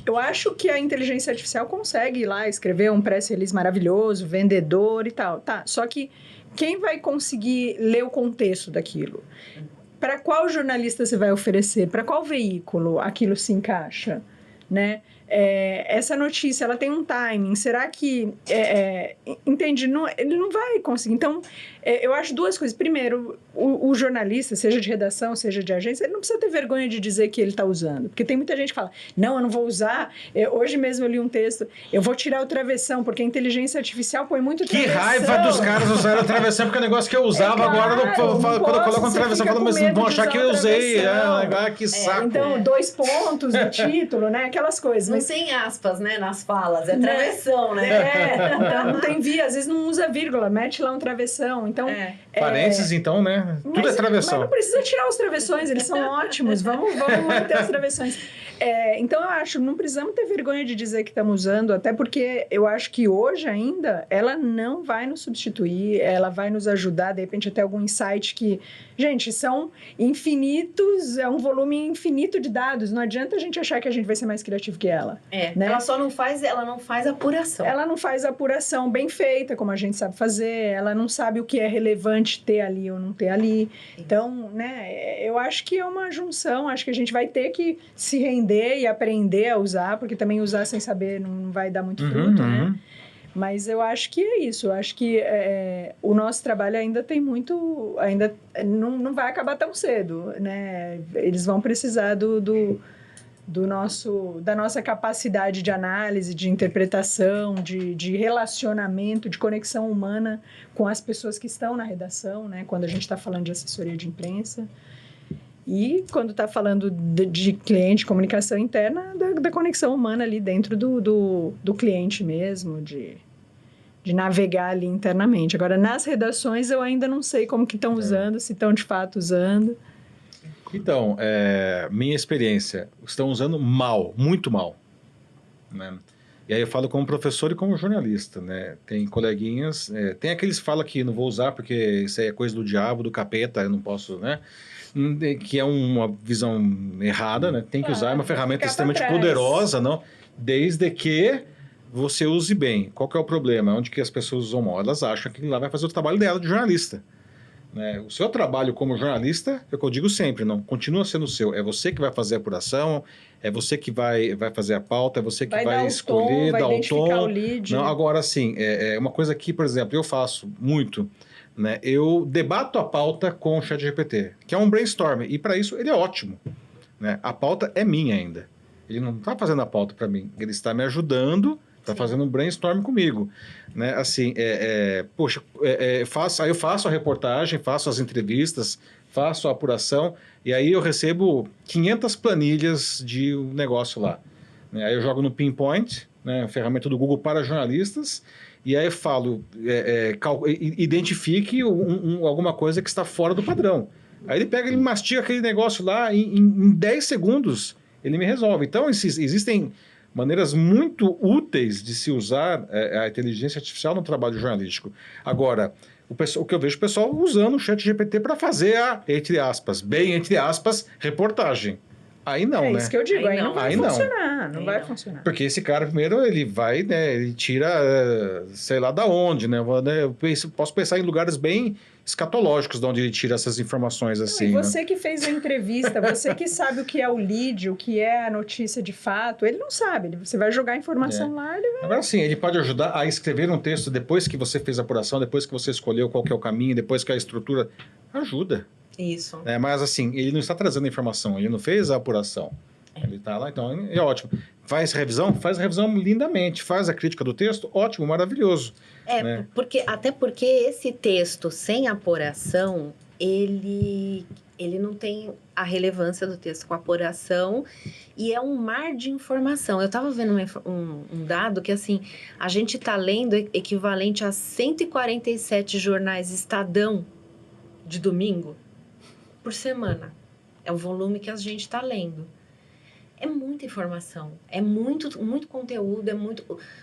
eu acho que a inteligência artificial consegue ir lá escrever um press release maravilhoso, vendedor e tal. Tá, só que quem vai conseguir ler o contexto daquilo? Para qual jornalista você vai oferecer? Para qual veículo aquilo se encaixa? Né? Essa notícia, ela tem um timing. Será que... entende? Ele não vai conseguir. Então, eu acho duas coisas. Primeiro, o jornalista, seja de redação, seja de agência, ele não precisa ter vergonha de dizer que ele está usando. Porque tem muita gente que fala, não, eu não vou usar. Hoje mesmo eu li um texto, eu vou tirar o travessão, porque a inteligência artificial põe muito travessão. Que raiva dos caras usarem o travessão, porque é um negócio que eu usava agora, quando eu coloco um travessão, eu falo, mas vão achar que eu usei. Que saco. Então, 2 pontos no título, né? Aquelas coisas. Não tem aspas, né, nas falas, é travessão, né? Então, não tem vírgula, às vezes não usa vírgula, mete lá um travessão. Então, parênteses, então, né? Tudo é travessão. Mas não precisa tirar os travessões, eles são ótimos. Vamos manter os travessões. Então, eu acho, não precisamos ter vergonha de dizer que estamos usando, até porque eu acho que hoje ainda, ela não vai nos substituir, ela vai nos ajudar, de repente, até algum insight que... Gente, são infinitos, é um volume infinito de dados. Não adianta a gente achar que a gente vai ser mais criativo que ela. Né? Ela não faz apuração. Ela não faz apuração bem feita, como a gente sabe fazer. Ela não sabe o que é relevante ter ali ou não ter ali. Então, né, eu acho que é uma junção. Acho que a gente vai ter que se render e aprender a usar, porque também usar sem saber não vai dar muito fruto, né? Mas eu acho que é isso. Eu acho que o nosso trabalho ainda tem muito... Ainda não vai acabar tão cedo, né? Eles vão precisar da nossa capacidade de análise, de interpretação, de relacionamento, de conexão humana com as pessoas que estão na redação, né? Quando a gente está falando de assessoria de imprensa. E quando está falando de cliente, comunicação interna, da conexão humana ali dentro do cliente mesmo, de navegar ali internamente. Agora, nas redações, eu ainda não sei como que estão usando, se estão de fato usando. Então, minha experiência, estão usando mal, muito mal. Né? E aí eu falo como professor e como jornalista, né? Tem coleguinhas, tem aqueles que falam que não vou usar porque isso aí é coisa do diabo, do capeta, eu não posso, né? Que é uma visão errada, né? Tem que usar, é uma ferramenta extremamente poderosa, não? Desde que você use bem. Qual que é o problema? Onde que as pessoas usam mal? Elas acham que lá vai fazer o trabalho dela de jornalista. Né? O seu trabalho como jornalista, é o que eu digo sempre, não continua sendo o seu. É você que vai fazer a apuração, é você que vai fazer a pauta, é você que vai escolher, dar o tom. O lead. Não, agora, assim, é uma coisa que, por exemplo, eu faço muito, né? Eu debato a pauta com o ChatGPT, que é um brainstorm, e para isso ele é ótimo. Né? A pauta é minha ainda. Ele não está fazendo a pauta para mim, ele está me ajudando, está fazendo um brainstorm comigo. Né? Assim, poxa, aí eu faço a reportagem, faço as entrevistas, faço a apuração, e aí eu recebo 500 planilhas de um negócio lá. Né? Aí eu jogo no Pinpoint, né, a ferramenta do Google para jornalistas, e aí eu falo, identifique alguma coisa que está fora do padrão. Aí ele pega, ele mastiga aquele negócio lá, em 10 segundos ele me resolve. Então, existem maneiras muito úteis de se usar a inteligência artificial no trabalho jornalístico. Agora, o que eu vejo o pessoal usando o ChatGPT para fazer entre aspas, reportagem. Aí não, né? É isso que eu digo, aí não vai funcionar, não vai não. funcionar. Porque esse cara, primeiro, ele vai, né, ele tira, sei lá da onde, né? Eu posso pensar em lugares bem escatológicos de onde ele tira essas informações, assim. E você que fez a entrevista, você que sabe o que é o lead, o que é a notícia de fato, ele não sabe, você vai jogar a informação lá, ele vai... Agora sim, ele pode ajudar a escrever um texto depois que você fez a apuração, depois que você escolheu qual que é o caminho, depois que a estrutura... Ajuda. Isso. Mas assim, ele não está trazendo a informação, ele não fez a apuração. Ele está lá, então é ótimo. Faz a revisão lindamente, faz a crítica do texto, ótimo, maravilhoso. Né? Até porque esse texto sem apuração, ele não tem a relevância do texto com apuração e é um mar de informação. Eu estava vendo um dado que, assim, a gente está lendo equivalente a 147 jornais Estadão de domingo por semana. É o volume que a gente está lendo. É muita informação, é muito, muito conteúdo,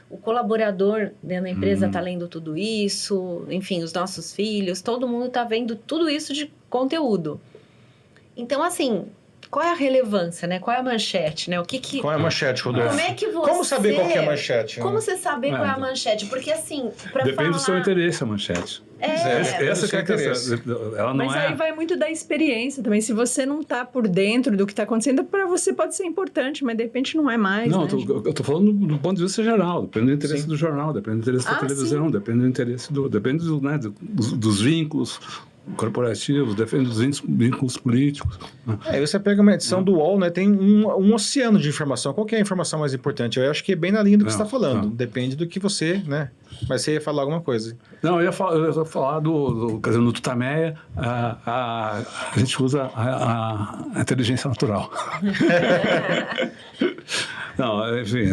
o colaborador dentro da empresa está lendo tudo isso, enfim, os nossos filhos, todo mundo está vendo tudo isso de conteúdo. Então, assim, qual é a relevância, né? Qual é a manchete, né? Qual é a manchete, Rodolfo? Como é que você... Como saber qual que é a manchete? Como você saber qual é a manchete? Porque, assim, depende do seu interesse a manchete. Essa que é a questão. Ela não Mas aí vai muito da experiência também. Se você não está por dentro do que está acontecendo, para você pode ser importante, mas de repente não é mais. Não, né? eu estou falando do ponto de vista geral. Depende do interesse do jornal, depende do interesse da televisão, depende do interesse depende dos vínculos corporativos, depende dos vínculos políticos. Aí você pega uma edição do UOL, né? Tem um oceano de informação. Qual que é a informação mais importante? Eu acho que é bem na linha do que você está falando. Depende do que você, né? Mas você ia falar alguma coisa. Não, eu ia falar quer dizer, no Tutameia, a gente usa a inteligência natural. Não, enfim,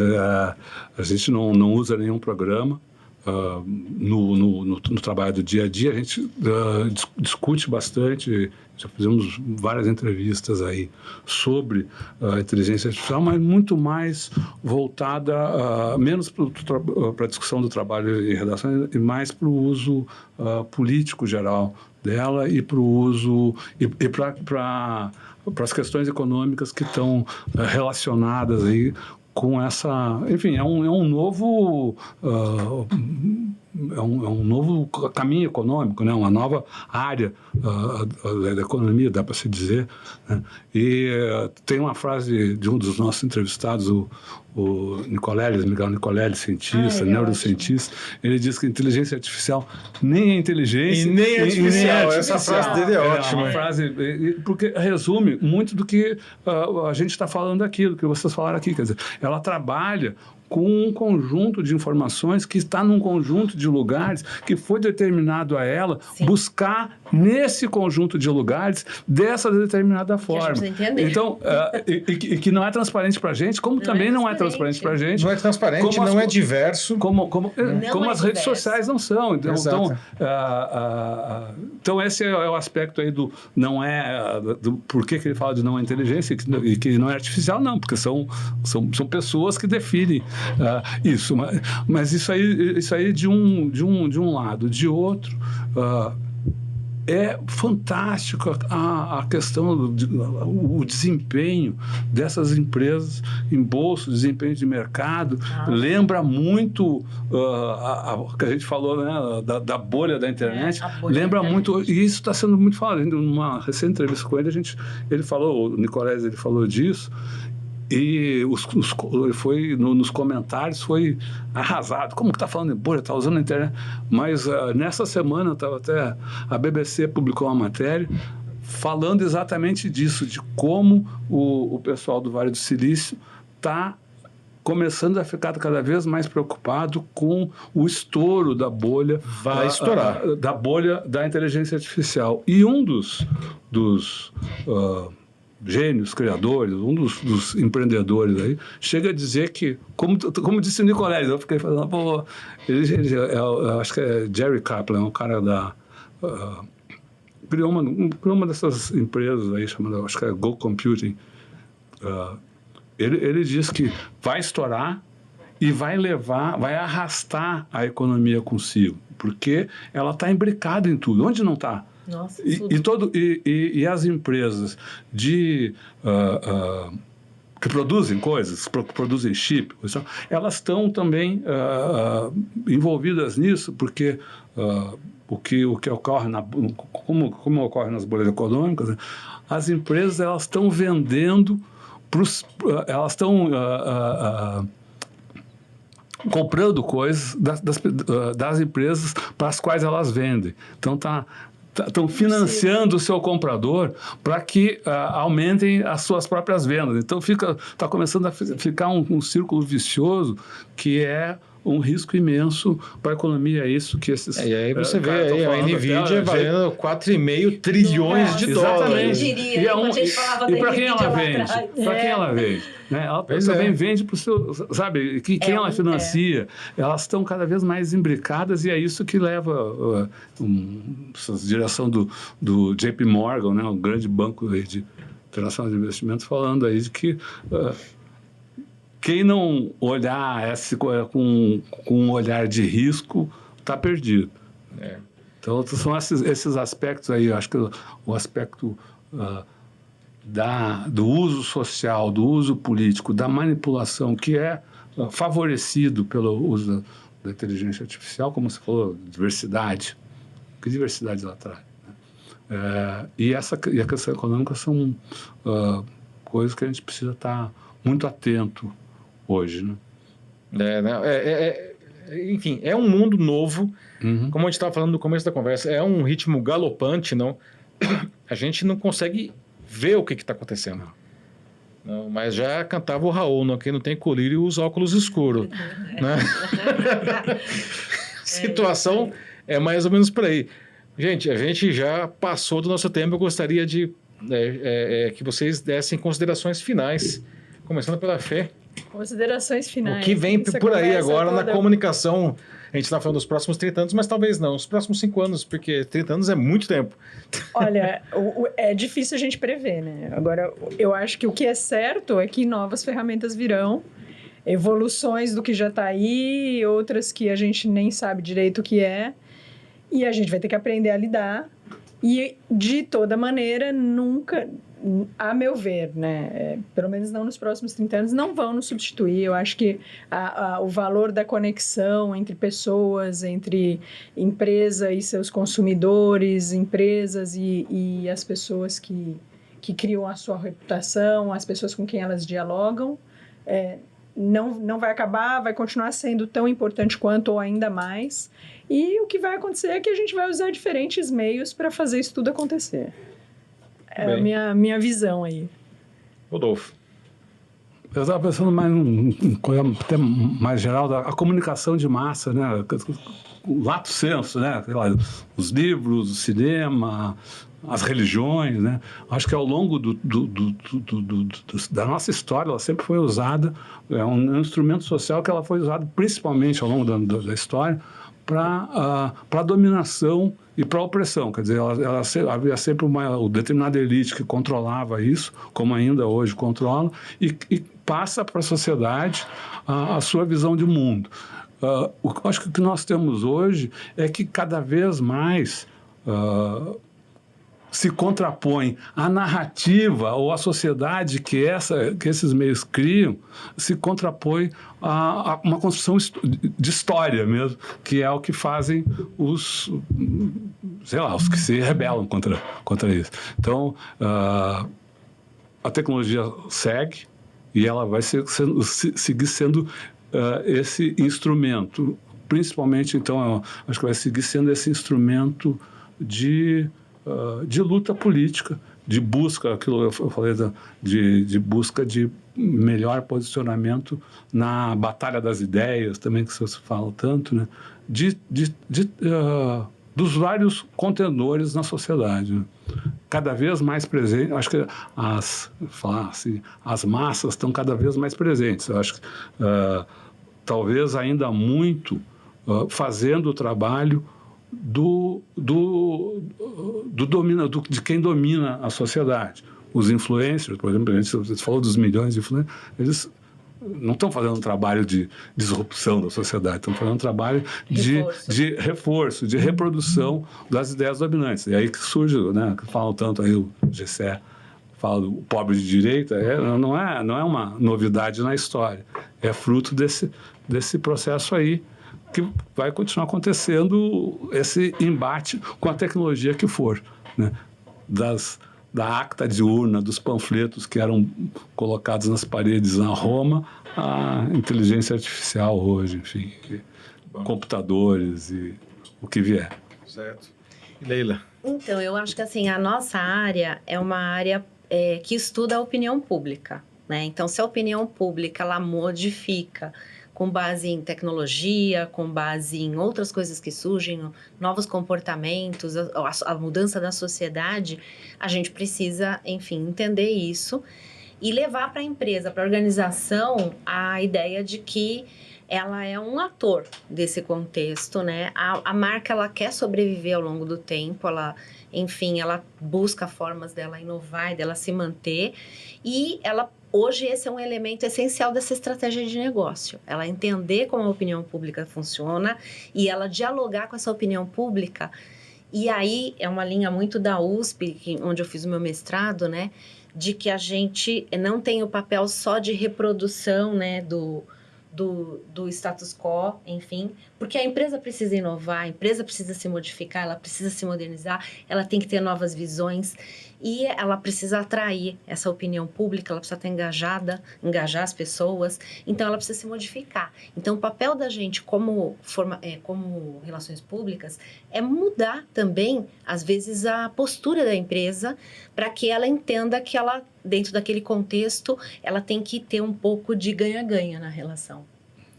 a gente não usa nenhum programa. No trabalho do dia a dia, a gente discute bastante, já fizemos várias entrevistas aí sobre a inteligência artificial, mas muito mais voltada, menos para a discussão do trabalho em redação e mais para o uso político geral dela e para o uso e para as questões econômicas que estão relacionadas aí com essa, enfim, é um novo caminho econômico, né? Uma nova área da economia, dá para se dizer, né? E tem uma frase de um dos nossos entrevistados, o Miguel Nicolelli, cientista, neurocientista, ele diz que a inteligência artificial nem é inteligência e nem é artificial. Essa frase dele é ótima. Uma frase, porque resume muito do que a gente está falando aqui, do que vocês falaram aqui. Quer dizer, ela trabalha com um conjunto de informações que está num conjunto de lugares que foi determinado a ela buscar nesse conjunto de lugares dessa determinada forma. Que a gente precisa entender. Então, e que não é transparente para a gente, como também não é transparente para a gente. Não é transparente, não é diverso. Como as redes sociais não são. Então esse é o aspecto aí do não é... Por que ele fala de não é inteligência e que não é artificial? Não, porque são pessoas que definem isso, mas isso aí de um lado. De outro, é fantástico a questão, o desempenho dessas empresas em bolsa, desempenho de mercado. Lembra muito o que a gente falou, né, da bolha da internet. Lembra muito, e isso está sendo muito falado. Numa recente entrevista com ele, ele falou, o Nicolés, ele falou disso. E foi nos comentários foi arrasado. Como que está falando em bolha? Está usando a internet? Mas nessa semana, até a BBC publicou uma matéria falando exatamente disso, de como o pessoal do Vale do Silício está começando a ficar cada vez mais preocupado com o estouro da bolha. Vai estourar. Da bolha da inteligência artificial. E um dos gênios, criadores, um dos empreendedores aí, chega a dizer que, como disse o Nicolés, eu fiquei falando, pô, eu acho que é Jerry Kaplan, um cara criou uma dessas empresas aí, chamada, acho que é Go Computing. Ele diz que vai estourar e vai arrastar a economia consigo, porque ela está imbricada em tudo. Onde não está? Nossa, e as empresas que produzem coisas, produzem chip, elas estão também envolvidas nisso, porque o que ocorre como ocorre nas bolhas econômicas, né? As empresas elas estão vendendo elas estão comprando coisas das empresas para as quais elas vendem. Então estão financiando o seu comprador para que aumentem as suas próprias vendas. Então está começando a ficar um círculo vicioso que é um risco imenso para a economia. É isso que esses... E aí você vê aí, a NVIDIA valendo 4,5 trilhões de dólares. Quem diria, e para quem ela vende? Para quem ela vende? Né? Ela também vende para o seu... Sabe? Quem ela financia? Elas estão cada vez mais imbricadas e é isso que leva essa direção do JP Morgan, né? Um grande banco aí de internacional de investimentos, falando aí de que... quem não olhar com um olhar de risco está perdido. Então, são esses aspectos aí. Eu acho que o aspecto do uso social, do uso político, da manipulação, que é favorecido pelo uso da inteligência artificial, como você falou, diversidade. Que diversidade ela traz? Né? E a questão econômica são coisas que a gente precisa estar muito atento hoje, né? Enfim, é um mundo novo, como a gente estava falando no começo da conversa, é um ritmo galopante, não? A gente não consegue ver o que está acontecendo. Não, mas já cantava o Raul, não? Quem não tem colírio usa óculos escuros. Né? Situação é mais ou menos por aí. Gente, a gente já passou do nosso tempo, eu gostaria de que vocês dessem considerações finais, começando pela Fê. Considerações finais. O que vem por aí agora na comunicação? A gente está falando dos próximos 30 anos, mas talvez não. Os próximos 5 anos, porque 30 anos é muito tempo. Olha, é difícil a gente prever, né? Agora, eu acho que o que é certo é que novas ferramentas virão, evoluções do que já está aí, outras que a gente nem sabe direito o que é, e a gente vai ter que aprender a lidar. E, de toda maneira, nunca... a meu ver, né, pelo menos não nos próximos 30 anos, não vão nos substituir. Eu acho que o valor da conexão entre pessoas, entre empresa e seus consumidores, empresas e as pessoas que criam a sua reputação, as pessoas com quem elas dialogam, não vai acabar, vai continuar sendo tão importante quanto ou ainda mais. E o que vai acontecer é que a gente vai usar diferentes meios para fazer isso tudo acontecer. É a minha visão aí. Rodolfo. Eu estava pensando mais num até mais geral, a comunicação de massa, né? O lato senso, né? Os livros, o cinema, as religiões, né? Acho que ao longo da nossa história, ela sempre foi usada, é um instrumento social que ela foi usada principalmente ao longo da história para a dominação e para a opressão. Quer dizer, havia sempre uma determinada elite que controlava isso, como ainda hoje controla, e passa para a sociedade a sua visão de mundo. Acho que o que nós temos hoje é que cada vez mais se contrapõe à narrativa ou à sociedade que esses meios criam, se contrapõe a uma construção de história mesmo, que é o que fazem os que se rebelam contra isso. Então, a tecnologia segue e ela vai seguir sendo esse instrumento, principalmente, então, acho que vai seguir sendo esse instrumento de luta política, de busca, aquilo eu falei, de busca de melhor posicionamento na batalha das ideias, também que você fala tanto, né? Dos vários contendores na sociedade, né? Cada vez mais presente. Acho que as massas estão cada vez mais presentes. Eu acho que talvez ainda muito fazendo o trabalho de quem domina a sociedade. Os influencers, por exemplo, você falou dos milhões de influencers, eles não estão fazendo um trabalho de disrupção da sociedade, estão fazendo um trabalho de reforço, de reprodução das ideias dominantes. E aí que surge, né, que falam tanto aí o Gessé, fala do pobre de direita, não é uma novidade na história, é fruto desse processo aí, que vai continuar acontecendo esse embate com a tecnologia que for, né? Da acta de urna, dos panfletos que eram colocados nas paredes na Roma, a inteligência artificial hoje, enfim, computadores e o que vier. Certo. E Leila? Então, eu acho que assim, a nossa área é uma área que estuda a opinião pública, né? Então, se a opinião pública ela modifica com base em tecnologia, com base em outras coisas que surgem, novos comportamentos, a mudança da sociedade, a gente precisa, enfim, entender isso e levar para a empresa, para a organização, a ideia de que ela é um ator desse contexto, né? A marca, ela quer sobreviver ao longo do tempo, ela busca formas dela inovar, dela se manter, e hoje esse é um elemento essencial dessa estratégia de negócio. Ela entender como a opinião pública funciona e ela dialogar com essa opinião pública. E aí é uma linha muito da USP, onde eu fiz o meu mestrado, né? De que a gente não tem o papel só de reprodução, né? Do status quo, enfim, porque a empresa precisa inovar, a empresa precisa se modificar, ela precisa se modernizar, ela tem que ter novas visões e ela precisa atrair essa opinião pública, ela precisa estar engajar as pessoas, então ela precisa se modificar. Então, o papel da gente como relações públicas é mudar também, às vezes, a postura da empresa para que ela entenda que ela, dentro daquele contexto, ela tem que ter um pouco de ganha-ganha na relação.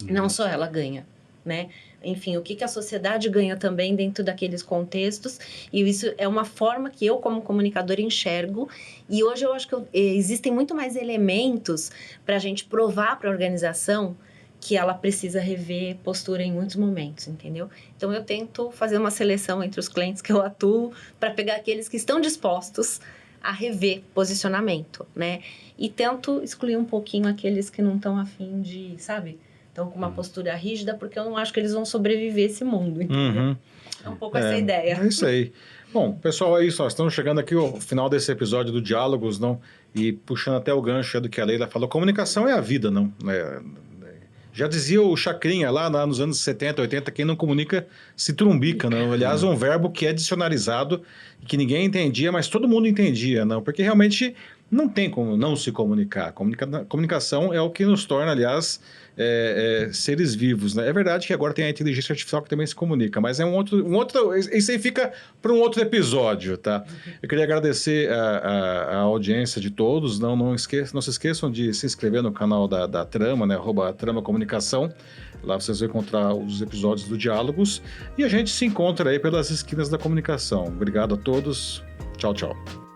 Não só ela ganha, né? Enfim, o que a sociedade ganha também dentro daqueles contextos, e isso é uma forma que eu, como comunicadora, enxergo, e hoje eu acho que existem muito mais elementos para a gente provar para a organização que ela precisa rever postura em muitos momentos, entendeu? Então, eu tento fazer uma seleção entre os clientes que eu atuo para pegar aqueles que estão dispostos a rever posicionamento, né? E tento excluir um pouquinho aqueles que não estão afim de, sabe? Estão com uma postura rígida, porque eu não acho que eles vão sobreviver esse mundo, entendeu? Uhum. É um pouco essa ideia. É isso aí. Bom, pessoal, é isso. Nós estamos chegando aqui ao final desse episódio do Diálogos, não? E puxando até o gancho do que a Leila falou, comunicação é a vida, não? Já dizia o Chacrinha lá nos anos 70, 80, quem não comunica se trumbica, não? Aliás, um verbo que é dicionarizado e que ninguém entendia, mas todo mundo entendia, não? Porque realmente não tem como não se comunicar. Comunicação é o que nos torna, aliás, seres vivos, né? É verdade que agora tem a inteligência artificial que também se comunica, mas é um outro isso aí fica para um outro episódio, tá? Eu queria agradecer a audiência de todos, não se esqueçam de se inscrever no canal da Trama, né? @Trama Comunicação, lá vocês vão encontrar os episódios do Diálogos, e a gente se encontra aí pelas esquinas da comunicação. Obrigado a todos, tchau, tchau.